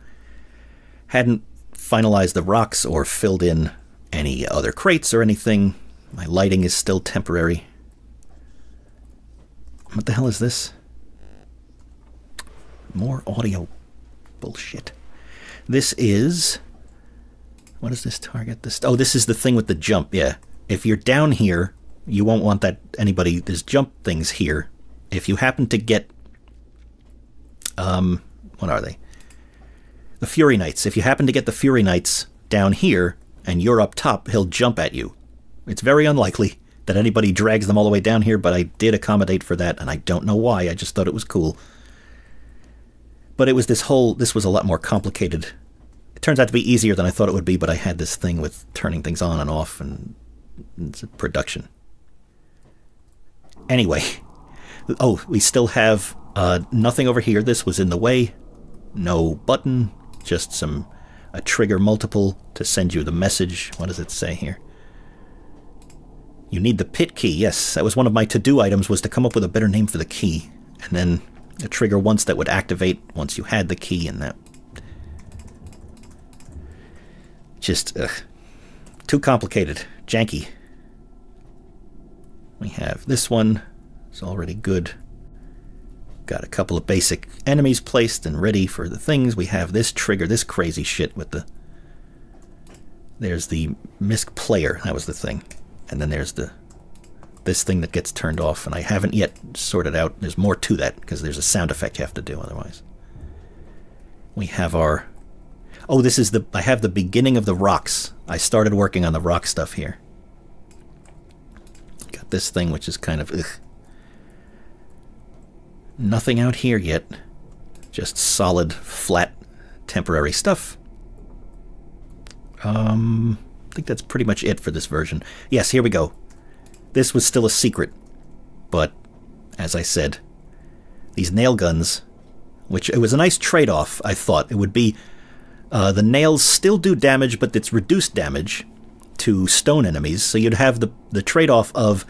Hadn't finalized the rocks or filled in any other crates or anything. My lighting is still temporary. What the hell is this? More audio bullshit. This is... What is this target? Oh, this is the thing with the jump, yeah. If you're down here, you won't want that anybody... There's jump things here. If you happen to get... what are they? The Fury Knights. If you happen to get the Fury Knights down here, and you're up top, he'll jump at you. It's very unlikely that anybody drags them all the way down here, but I did accommodate for that, and I don't know why. I just thought it was cool. But it was this was a lot more complicated. It turns out to be easier than I thought it would be, but I had this thing with turning things on and off, and it's a production. Anyway. Oh, we still have nothing over here. This was in the way. No button, just a trigger multiple to send you the message. What does it say here? You need the pit key. Yes, that was one of my to-do items, was to come up with a better name for the key. And then a trigger once that would activate once you had the key, and that... Just, too complicated. Janky. We have this one. It's already good. Got a couple of basic enemies placed and ready for the things. We have this trigger, this crazy shit with the... There's the MISC player. That was the thing. And then there's this thing that gets turned off, and I haven't yet sorted out. There's more to that, because there's a sound effect you have to do otherwise. We have our... Oh, this is I have the beginning of the rocks. I started working on the rock stuff here. Got this thing, which is kind of... Ugh. Nothing out here yet. Just solid, flat, temporary stuff. I think that's pretty much it for this version. Yes, here we go. This was still a secret, but as I said, these nail guns, which it was a nice trade-off, I thought. It would be the nails still do damage, but it's reduced damage to stone enemies, so you'd have the trade-off of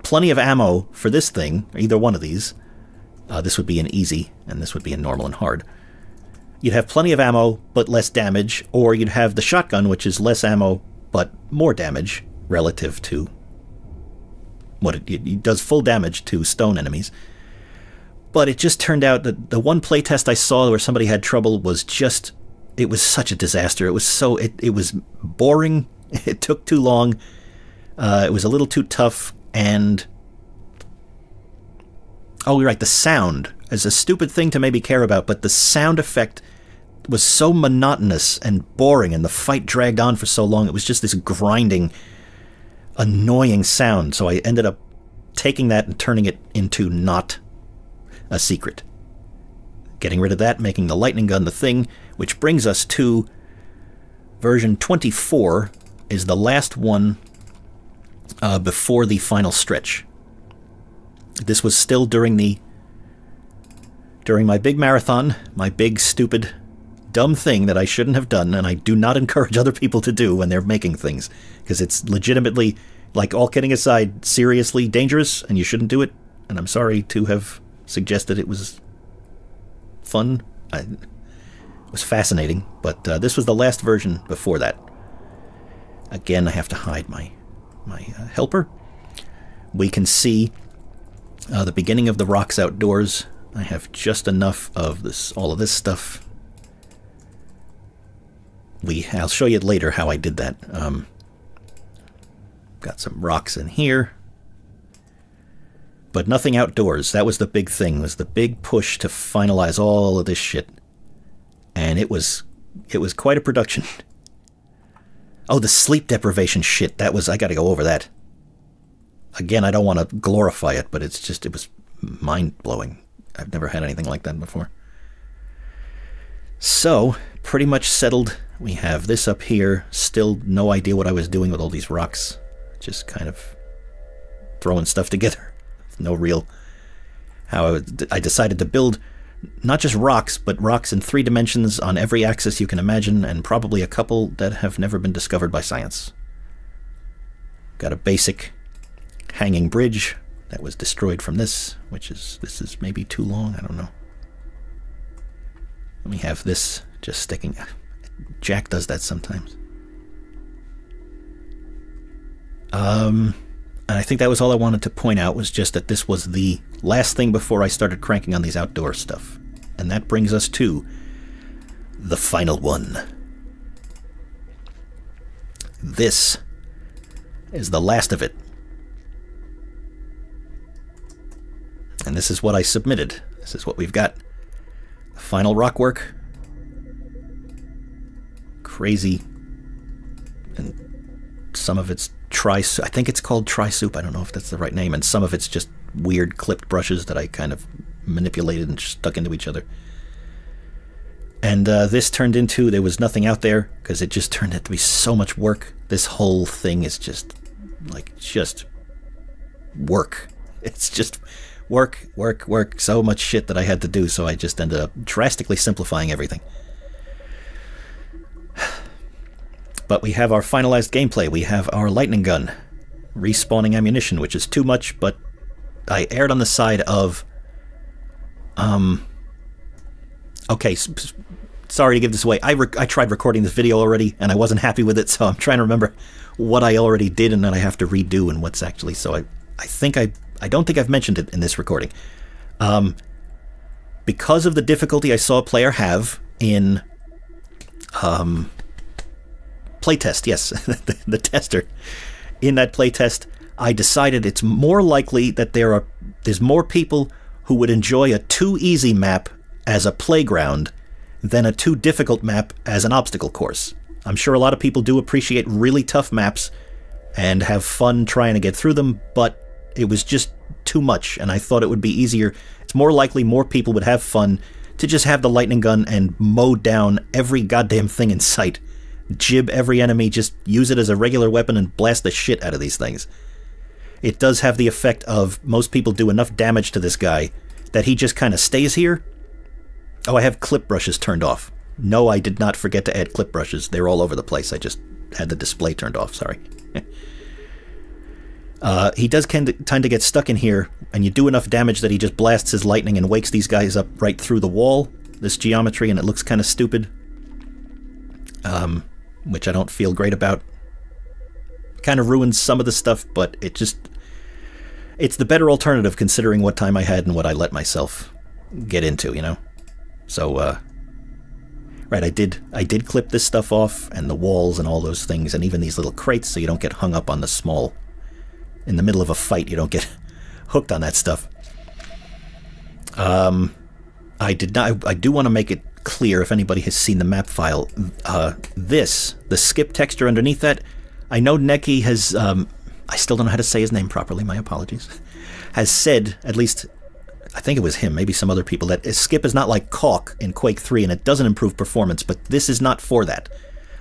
plenty of ammo for this thing, or either one of these. This would be an easy, and this would be a normal and hard. You'd have plenty of ammo, but less damage, or you'd have the shotgun, which is less ammo, but more damage relative to what it does full damage to stone enemies. But it just turned out that the one playtest I saw where somebody had trouble was just, it was such a disaster. It was so, it was boring. It took too long. It was a little too tough, and oh, you're right, the sound is a stupid thing to maybe care about, but the sound effect was so monotonous and boring, and the fight dragged on for so long. It was just this grinding, annoying sound, so I ended up taking that and turning it into not a secret. Getting rid of that, making the lightning gun the thing, which brings us to version 24, is the last one before the final stretch. This was still during my big marathon, my big, stupid, dumb thing that I shouldn't have done, and I do not encourage other people to do when they're making things, because it's legitimately, like, all kidding aside, seriously dangerous, and you shouldn't do it, and I'm sorry to have suggested it was fun. It was fascinating, but this was the last version before that. Again, I have to hide my helper. We can see the beginning of the rocks outdoors. I have just enough of this, all of this stuff. I'll show you later how I did that. Got some rocks in here, but nothing outdoors. That was the big thing, was the big push to finalize all of this shit. And it was quite a production. Oh, the sleep deprivation shit, I gotta go over that. Again, I don't want to glorify it, but it was mind-blowing. I've never had anything like that before. So, pretty much settled. We have this up here. Still no idea what I was doing with all these rocks. Just kind of throwing stuff together. No real... I decided to build not just rocks, but rocks in 3 dimensions on every axis you can imagine, and probably a couple that have never been discovered by science. Got a basic hanging bridge that was destroyed from this is maybe too long, I don't know. Let me have this just sticking. Jack does that sometimes. And I think that was all I wanted to point out, was just that this was the last thing before I started cranking on these outdoor stuff. And that brings us to the final one. This is the last of it. And this is what I submitted. This is what we've got. The final rock work. Crazy. And some of it's I think it's called Tri-Soup. I don't know if that's the right name. And some of it's just weird clipped brushes that I kind of manipulated and stuck into each other. And this turned into, there was nothing out there, because it just turned out to be so much work. This whole thing is just, like, just work. It's just work, work, work. So much shit that I had to do, so I just ended up drastically simplifying everything. But we have our finalized gameplay. We have our lightning gun, respawning ammunition, which is too much, but I erred on the side of... Okay, sorry to give this away. I tried recording this video already, and I wasn't happy with it, so I'm trying to remember what I already did and then I have to redo and what's actually... So I don't think I've mentioned it in this recording. Because of the difficulty I saw a player have in... playtest, yes, the tester. In that playtest, I decided it's more likely that there's more people who would enjoy a too easy map as a playground than a too difficult map as an obstacle course. I'm sure a lot of people do appreciate really tough maps and have fun trying to get through them, but it was just too much, and I thought it would be easier. It's more likely more people would have fun to just have the lightning gun and mow down every goddamn thing in sight. Jib every enemy, just use it as a regular weapon and blast the shit out of these things. It does have the effect of most people do enough damage to this guy that he just kind of stays here. Oh, I have clip brushes turned off. No, I did not forget to add clip brushes. They're all over the place. I just had the display turned off, sorry. He does tend to get stuck in here, and you do enough damage that he just blasts his lightning and wakes these guys up right through the wall, this geometry, and it looks kind of stupid. Which I don't feel great about. Kind of ruins some of the stuff, but it's the better alternative considering what time I had and what I let myself get into, you know? So, right, I did clip this stuff off, and the walls and all those things, and even these little crates, so you don't get hung up on the small... In the middle of a fight, you don't get hooked on that stuff. I do want to make it clear, if anybody has seen the map file, the skip texture underneath that, I know Neki has, I still don't know how to say his name properly, my apologies, has said, at least, I think it was him, maybe some other people, that skip is not like caulk in Quake 3 and it doesn't improve performance, but this is not for that.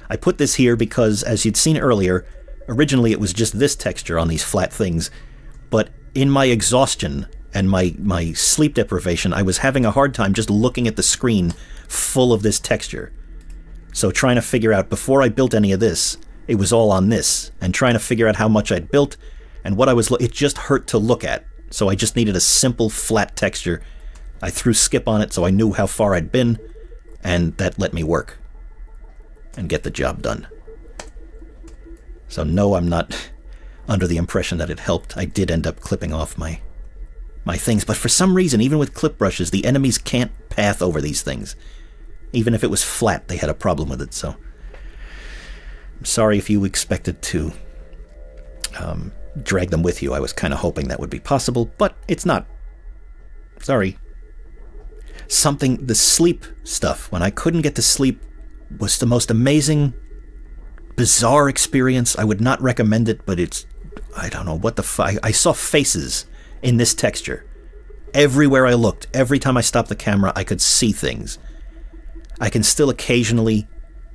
I put this here because, as you'd seen earlier, originally it was just this texture on these flat things, but in my exhaustion and my sleep deprivation, I was having a hard time just looking at the screen full of this texture. So trying to figure out, before I built any of this, it was all on this, and trying to figure out how much I'd built, and what I was... It just hurt to look at, so I just needed a simple, flat texture. I threw skip on it so I knew how far I'd been, and that let me work and get the job done. So no, I'm not under the impression that it helped. I did end up clipping off my things, but for some reason, even with clip brushes, the enemies can't path over these things. Even if it was flat, they had a problem with it, so... I'm sorry if you expected to drag them with you. I was kind of hoping that would be possible, but it's not. Sorry. The sleep stuff, when I couldn't get to sleep, was the most amazing... bizarre experience. I would not recommend it, but it's... I don't know what the fuck... I saw faces in this texture. Everywhere I looked, every time I stopped the camera, I could see things. I can still occasionally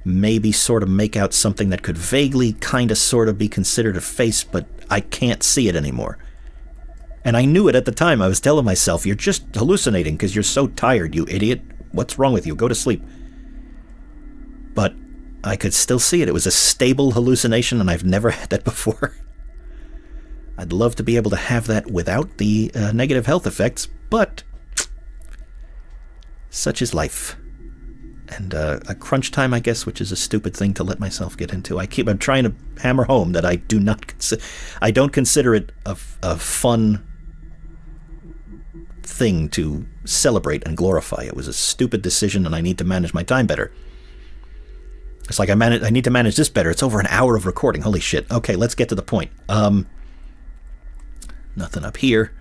maybe sort of make out something that could vaguely kind of sort of be considered a face, but I can't see it anymore. And I knew it at the time. I was telling myself, you're just hallucinating because you're so tired, you idiot. What's wrong with you? Go to sleep. But I could still see it. It was a stable hallucination, and I've never had that before. I'd love to be able to have that without the negative health effects, but such is life. And a crunch time, I guess, which is a stupid thing to let myself get into. I'm trying to hammer home that I don't consider it a fun thing to celebrate and glorify. It was a stupid decision, and I need to manage my time better. It's like I need to manage this better. It's over an hour of recording. Holy shit. Okay, let's get to the point. Nothing up here.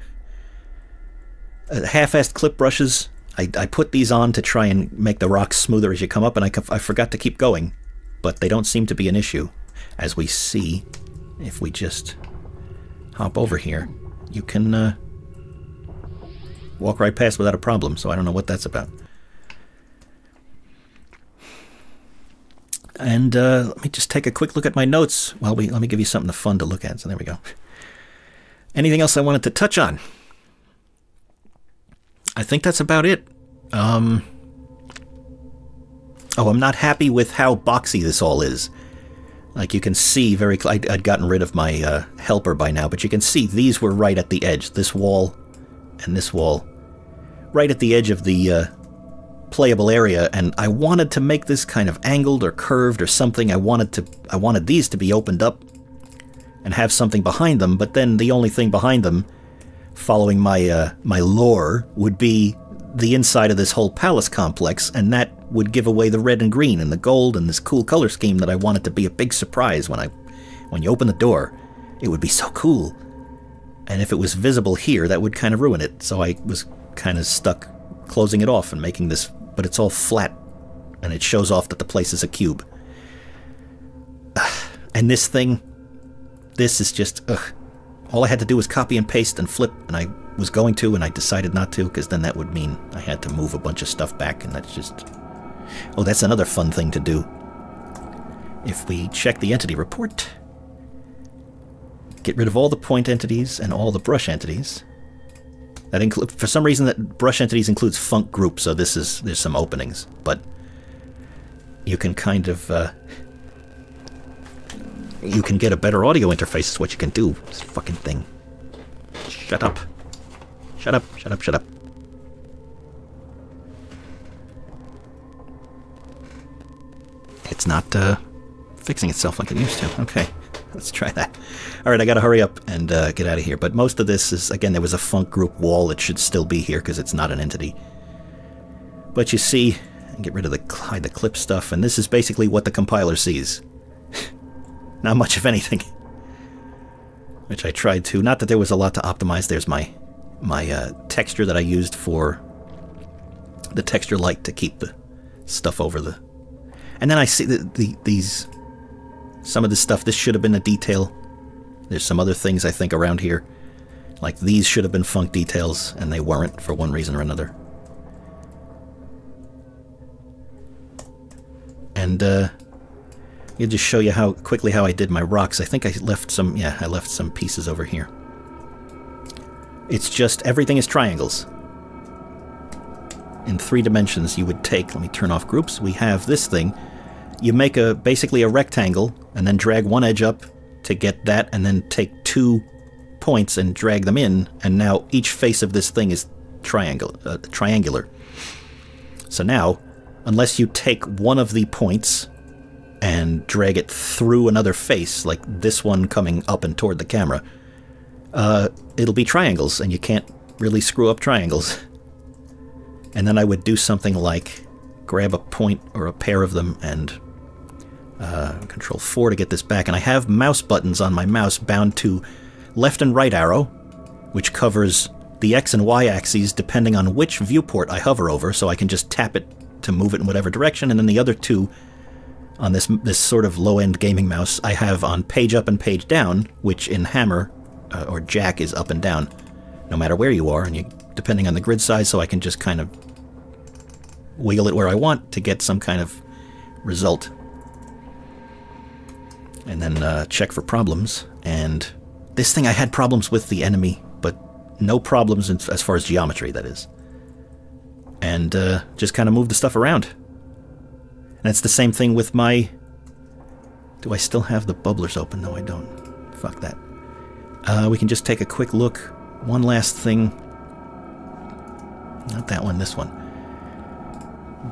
Half-assed clip brushes. I put these on to try and make the rocks smoother as you come up, and I forgot to keep going. But they don't seem to be an issue, as we see if we just hop over here, you can walk right past without a problem, so I don't know what that's about. And let me just take a quick look at my notes. Well, let me give you something fun to look at. So there we go. Anything else I wanted to touch on? I think that's about it. Oh, I'm not happy with how boxy this all is. Like you can see very... I'd gotten rid of my helper by now, but you can see these were right at the edge. This wall and this wall. Right at the edge of the playable area, and I wanted to make this kind of angled or curved or something. I wanted these to be opened up and have something behind them, but then the only thing behind them, following my my lore, would be the inside of this whole palace complex, and that would give away the red and green and the gold and this cool color scheme that I wanted to be a big surprise when you open the door. It would be so cool. And if it was visible here, that would kind of ruin it. So I was kind of stuck closing it off and making this, but it's all flat and it shows off that the place is a cube. And this thing, this is just, all I had to do was copy and paste and flip, and I was going to, and I decided not to, because then that would mean I had to move a bunch of stuff back, and that's just... Oh, that's another fun thing to do. If we check the entity report, get rid of all the point entities and all the brush entities. That include, for some reason, that brush entities includes funk group, so there's some openings, but you can kind of... you can get a better audio interface, is what you can do. This fucking thing. Shut up. Shut up, shut up, shut up. It's not fixing itself like it used to. Okay, let's try that. Alright, I gotta hurry up and get out of here. But most of this is, again, there was a funk group wall that should still be here because it's not an entity. But you see, get rid of the hide the clip stuff, and this is basically what the compiler sees. Not much of anything. Which I tried to. Not that there was a lot to optimize. There's my texture that I used for the texture light to keep the stuff over the... And then I see these... Some of this stuff, this should have been a detail. There's some other things I think around here. Like these should have been funk details, and they weren't for one reason or another. And, I'll just show you how quickly how I did my rocks. I think I left some, yeah, I left some pieces over here. It's just, everything is triangles. In 3 dimensions you would take, let me turn off groups, we have this thing. You make basically a rectangle, and then drag one edge up to get that, and then take 2 points and drag them in, and now each face of this thing is triangular. So now, unless you take one of the points and drag it through another face, like this one coming up and toward the camera, it'll be triangles, and you can't really screw up triangles. And then I would do something like grab a point or a pair of them and Control 4 to get this back. And I have mouse buttons on my mouse bound to left and right arrow, which covers the X and Y axes depending on which viewport I hover over, so I can just tap it to move it in whatever direction, and then the other 2 on this sort of low-end gaming mouse I have on page up and page down, which in hammer or jack is up and down, no matter where you are, and depending on the grid size, so I can just kind of wiggle it where I want to get some kind of result. And then check for problems. And this thing I had problems with the enemy, but no problems as far as geometry, that is. And just kind of move the stuff around. And it's the same thing with my... Do I still have the bubblers open? No, I don't. Fuck that. We can just take a quick look. One last thing. Not that one, this one.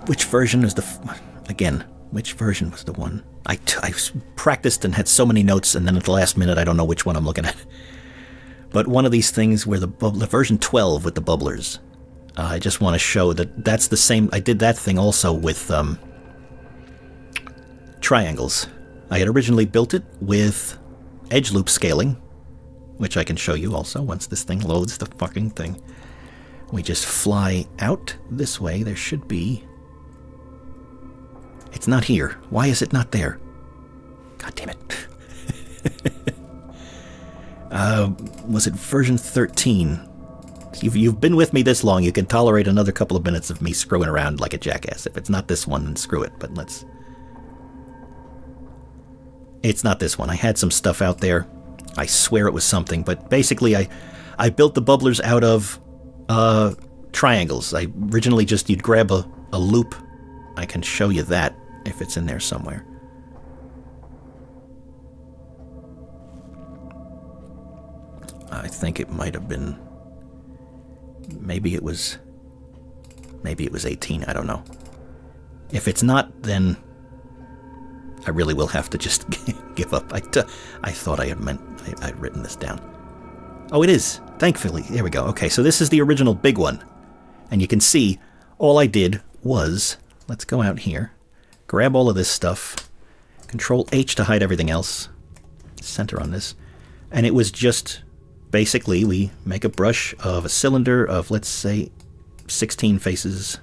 Which version is the... Again, which version was the one? I practiced and had so many notes, and then at the last minute I don't know which one I'm looking at. But one of these things where the version 12 with the bubblers. I just want to show that that's the same... I did that thing also with... triangles. I had originally built it with edge loop scaling, which I can show you also once this thing loads the fucking thing. We just fly out this way. There should be... It's not here. Why is it not there? God damn it. Was it version 13? You've been with me this long, you can tolerate another couple of minutes of me screwing around like a jackass. If it's not this one, then screw it, but let's... It's not this one. I had some stuff out there. I swear it was something, but basically I built the bubblers out of triangles. I originally just, you'd grab a loop. I can show you that if it's in there somewhere. I think it might have been... Maybe it was 18, I don't know. If it's not, then I really will have to just give up. I thought I'd written this down. Oh, it is. Thankfully. There we go. Okay, so this is the original big one. And you can see all I did was, let's go out here, grab all of this stuff, Control H to hide everything else, center on this, and it was just... Basically, we make a brush of a cylinder of, let's say, 16 faces.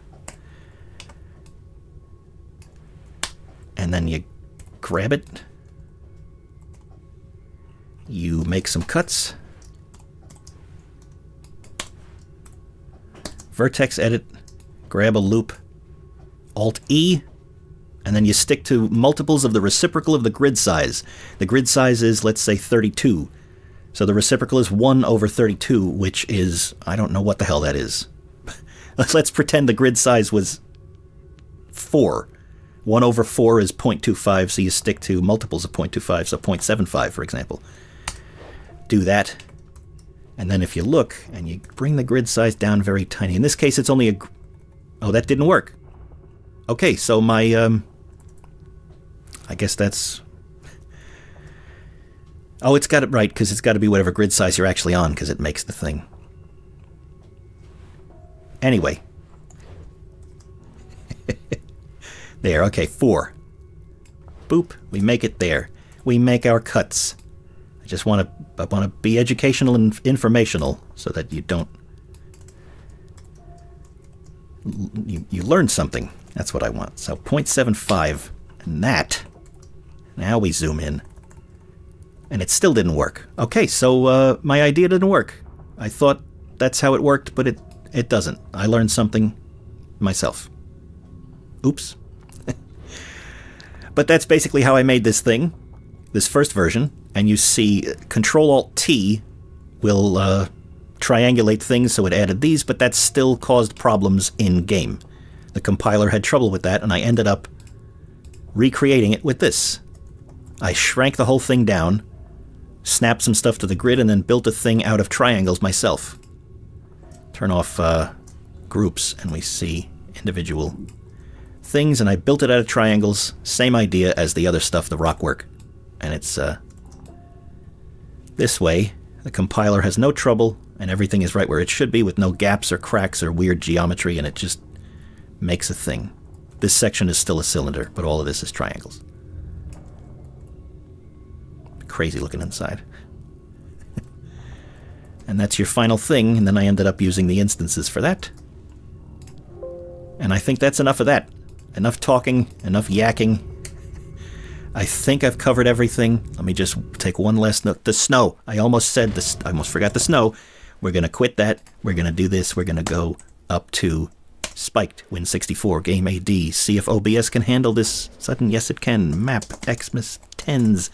And then you grab it. You make some cuts. Vertex edit. Grab a loop. Alt-E. And then you stick to multiples of the reciprocal of the grid size. The grid size is, let's say, 32. So the reciprocal is 1 over 32, which is... I don't know what the hell that is. Let's pretend the grid size was 4. 1 over 4 is 0.25, so you stick to multiples of 0.25, so 0.75, for example. Do that. And then if you look, and you bring the grid size down very tiny. In this case, it's only a... Oh, that didn't work. Okay, so my... I guess that's... Oh, it's got it right, because it's got to be whatever grid size you're actually on, because it makes the thing. Anyway. There, okay, 4. Boop, we make it there. We make our cuts. I want to be educational and informational, so that you don't... You learn something. That's what I want. So 0.75, and that... Now we zoom in. And it still didn't work. Okay, so my idea didn't work. I thought that's how it worked, but it doesn't. I learned something myself. Oops. But that's basically how I made this thing, this first version. And you see Control-Alt-T will triangulate things, so it added these, but that still caused problems in-game. The compiler had trouble with that, and I ended up recreating it with this. I shrank the whole thing down, snapped some stuff to the grid, and then built a thing out of triangles myself. Turn off groups, and we see individual things, and I built it out of triangles. Same idea as the other stuff, the rock work. And it's this way. The compiler has no trouble, and everything is right where it should be, with no gaps or cracks or weird geometry, and it just makes a thing. This section is still a cylinder, but all of this is triangles. Crazy looking inside. And that's your final thing, and then I ended up using the instances for that. And I think that's enough of that. Enough talking, enough yakking. I think I've covered everything. Let me just take one last note. The snow. I almost said this. I almost forgot the snow. We're going to quit that. We're going to do this. We're going to go up to spiked Win64 game AD. See if OBS can handle this sudden. Yes, it can. Map Xmas 10s.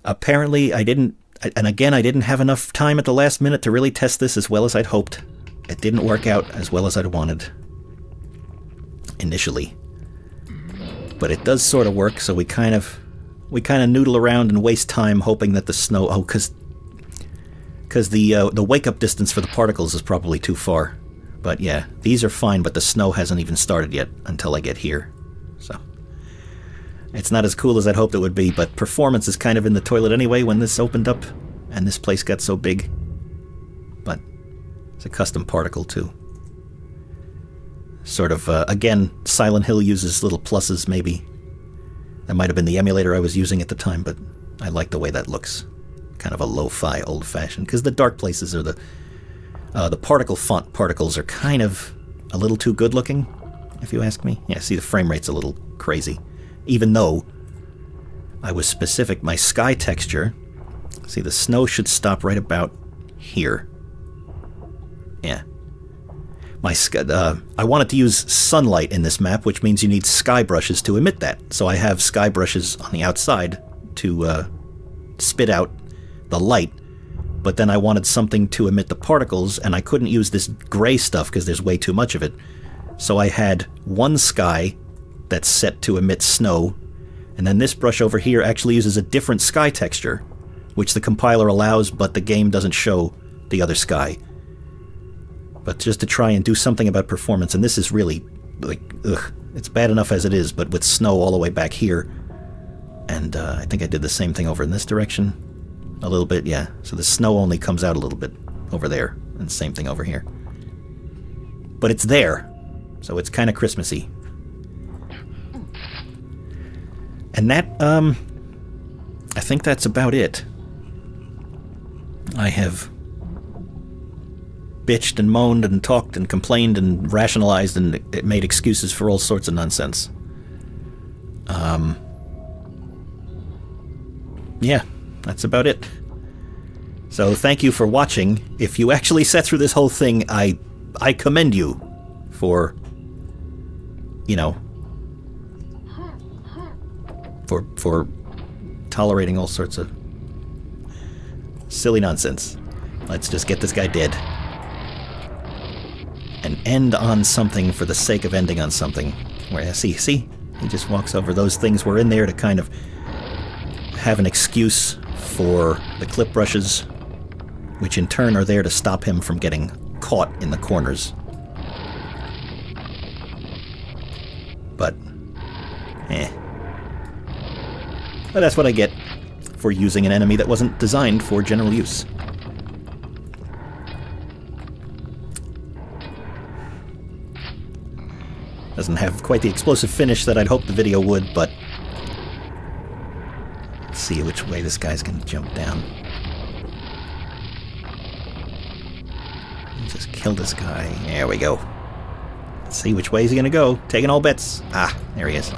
Apparently, I didn't, and again, I didn't have enough time at the last minute to really test this as well as I'd hoped. It didn't work out as well as I'd wanted initially. But it does sort of work, so we kind of noodle around and waste time hoping that the snow... Oh, because the wake-up distance for the particles is probably too far. But yeah, these are fine, but the snow hasn't even started yet until I get here. So it's not as cool as I'd hoped it would be, but performance is kind of in the toilet anyway when this opened up and this place got so big. But it's a custom particle too. Sort of, again, Silent Hill uses little pluses, maybe. That might have been the emulator I was using at the time, but I like the way that looks. Kind of a lo-fi, old-fashioned. Because the dark places are the particle font particles are kind of a little too good-looking, if you ask me. Yeah, see, the frame rate's a little crazy. Even though I was specific, my sky texture, See, the snow should stop right about here. Yeah. I wanted to use sunlight in this map, which means you need sky brushes to emit that. So I have sky brushes on the outside to spit out the light, but then I wanted something to emit the particles, and I couldn't use this gray stuff because there's way too much of it. So I had one sky that's set to emit snow, and then this brush over here actually uses a different sky texture, which the compiler allows, but the game doesn't show the other sky. But just to try and do something about performance, and this is really, like, ugh, it's bad enough as it is, but with snow all the way back here, and I think I did the same thing over in this direction, a little bit, yeah. So the snow only comes out a little bit over there, and same thing over here. But it's there, so it's kind of Christmassy. And that, I think that's about it. I have bitched and moaned and talked and complained and rationalized and it made excuses for all sorts of nonsense. Yeah, that's about it. So thank you for watching. If you actually sat through this whole thing, I commend you for, you know, for tolerating all sorts of silly nonsense. Let's just get this guy dead. And end on something for the sake of ending on something. Where, see, he just walks over. Those things were in there to kind of have an excuse for the clip brushes, which in turn are there to stop him from getting caught in the corners. But, But that's what I get for using an enemy that wasn't designed for general use. Doesn't have quite the explosive finish that I'd hoped the video would, but let's see which way this guy's gonna jump down. Just kill this guy. There we go. Let's see which way is he gonna go. Taking all bets. Ah, there he is.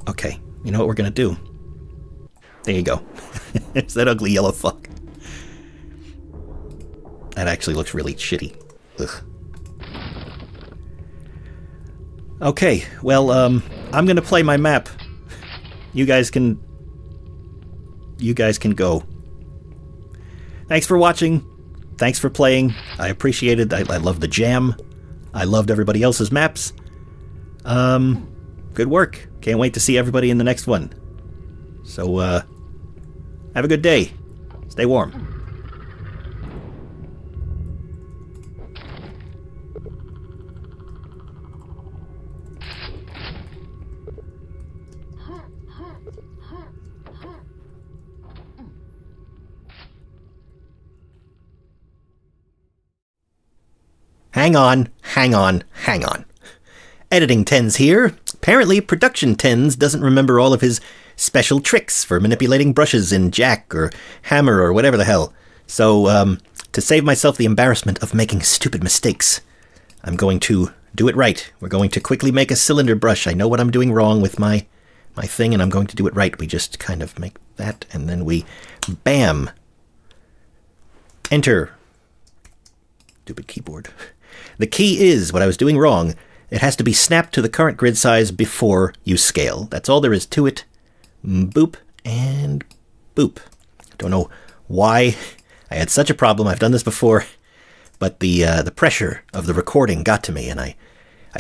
Okay, you know what we're gonna do? There you go. It's that ugly yellow fuck. That actually looks really shitty. Ugh. Okay, well, I'm gonna play my map. You guys can go. Thanks for watching. Thanks for playing. I appreciate it. I love the jam. I loved everybody else's maps. Good work. Can't wait to see everybody in the next one. So, have a good day. Stay warm. Hang on. Editing Tens here. Apparently, Production Tens doesn't remember all of his special tricks for manipulating brushes in Jack or Hammer or whatever the hell. So, to save myself the embarrassment of making stupid mistakes, I'm going to do it right. We're going to quickly make a cylinder brush. I know what I'm doing wrong with my thing, and I'm going to do it right. We just kind of make that, and then we... Bam! Enter. Stupid keyboard. The key is, what I was doing wrong, it has to be snapped to the current grid size before you scale. That's all there is to it. Boop and boop. Don't know why I had such a problem. I've done this before, but the pressure of the recording got to me and I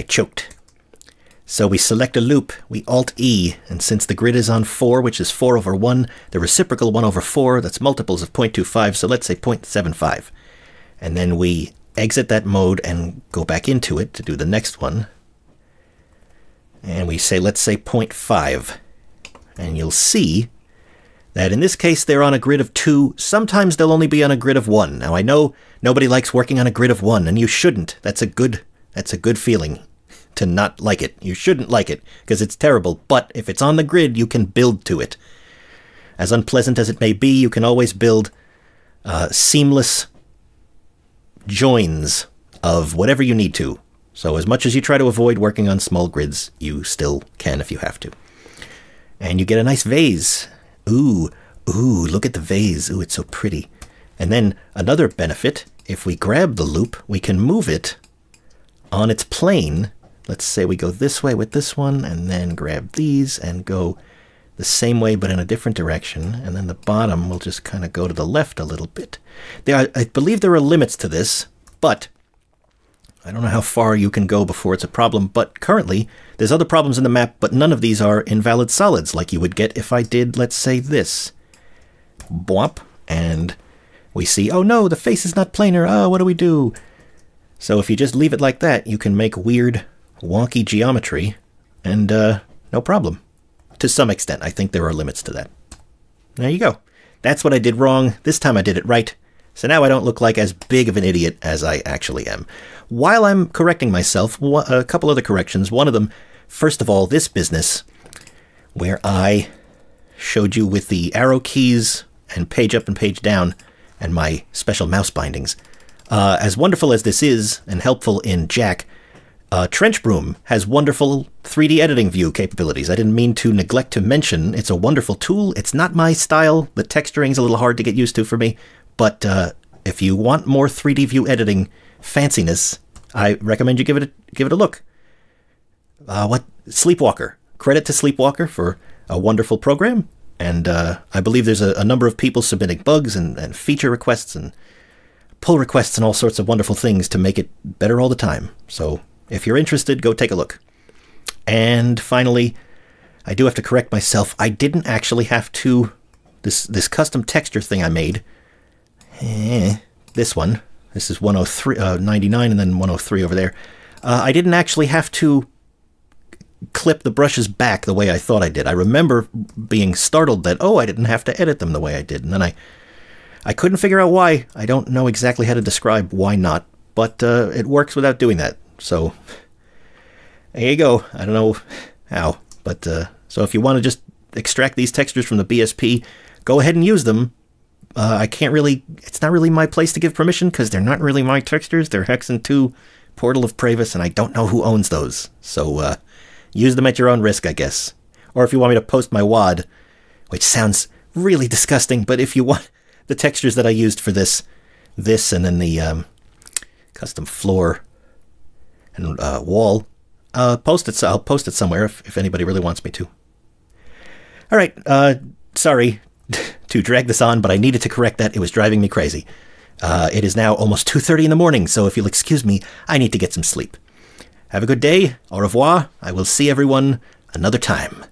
choked. So we select a loop, we Alt-E, and since the grid is on 4, which is 4 over 1, the reciprocal 1 over 4, that's multiples of 0.25, so let's say 0.75. And then we exit that mode and go back into it to do the next one. And we say, let's say 0.5. And you'll see that in this case they're on a grid of 2. Sometimes they'll only be on a grid of 1. Now I know nobody likes working on a grid of 1, and you shouldn't. That's a good feeling to not like it. You shouldn't like it, because it's terrible. But if it's on the grid, you can build to it. As unpleasant as it may be, you can always build seamless joins of whatever you need to. So as much as you try to avoid working on small grids, you still can if you have to. And you get a nice vase. Ooh, ooh, look at the vase. Ooh, it's so pretty. And then another benefit, if we grab the loop, we can move it on its plane. Let's say we go this way with this one, and then grab these and go the same way but in a different direction. And then the bottom will just kind of go to the left a little bit. I believe there are limits to this, but I don't know how far you can go before it's a problem. But currently, there's other problems in the map, but none of these are invalid solids like you would get if I did, let's say, this. Bwomp. And we see, oh no, the face is not planar. Oh, what do we do? So if you just leave it like that, you can make weird, wonky geometry, and no problem. To some extent, I think there are limits to that. There you go. That's what I did wrong. This time I did it right. So now I don't look like as big of an idiot as I actually am. While I'm correcting myself, a couple other corrections. One of them, first of all, this business, where I showed you with the arrow keys and page up and page down and my special mouse bindings. As wonderful as this is, and helpful in Jack, Trench Broom has wonderful 3D editing view capabilities. I didn't mean to neglect to mention it's a wonderful tool. It's not my style. The texturing's a little hard to get used to for me. But if you want more 3D view editing fanciness, I recommend you give it a look. Sleepwalker. Credit to Sleepwalker for a wonderful program. And I believe there's a number of people submitting bugs and feature requests and pull requests and all sorts of wonderful things to make it better all the time. So if you're interested, go take a look. And finally, I do have to correct myself. I didn't actually have to... This custom texture thing I made... this one. This is 99 and then 103 over there. I didn't actually have to clip the brushes back the way I thought I did. I remember being startled that, oh, I didn't have to edit them the way I did. And then I couldn't figure out why. I don't know exactly how to describe why not, but it works without doing that. So there you go. I don't know how, but so if you want to just extract these textures from the BSP, go ahead and use them. I can't really, it's not really my place to give permission because they're not really my textures. They're Hexen 2, Portal of Pravis, and I don't know who owns those. So use them at your own risk, I guess. Or if you want me to post my WAD, which sounds really disgusting, but if you want the textures that I used for this and then the custom floor and wall, post it. So I'll post it somewhere if anybody really wants me to. All right, sorry to drag this on, but I needed to correct that. It was driving me crazy. It is now almost 2:30 in the morning, so if you'll excuse me, I need to get some sleep. Have a good day. Au revoir. I will see everyone another time.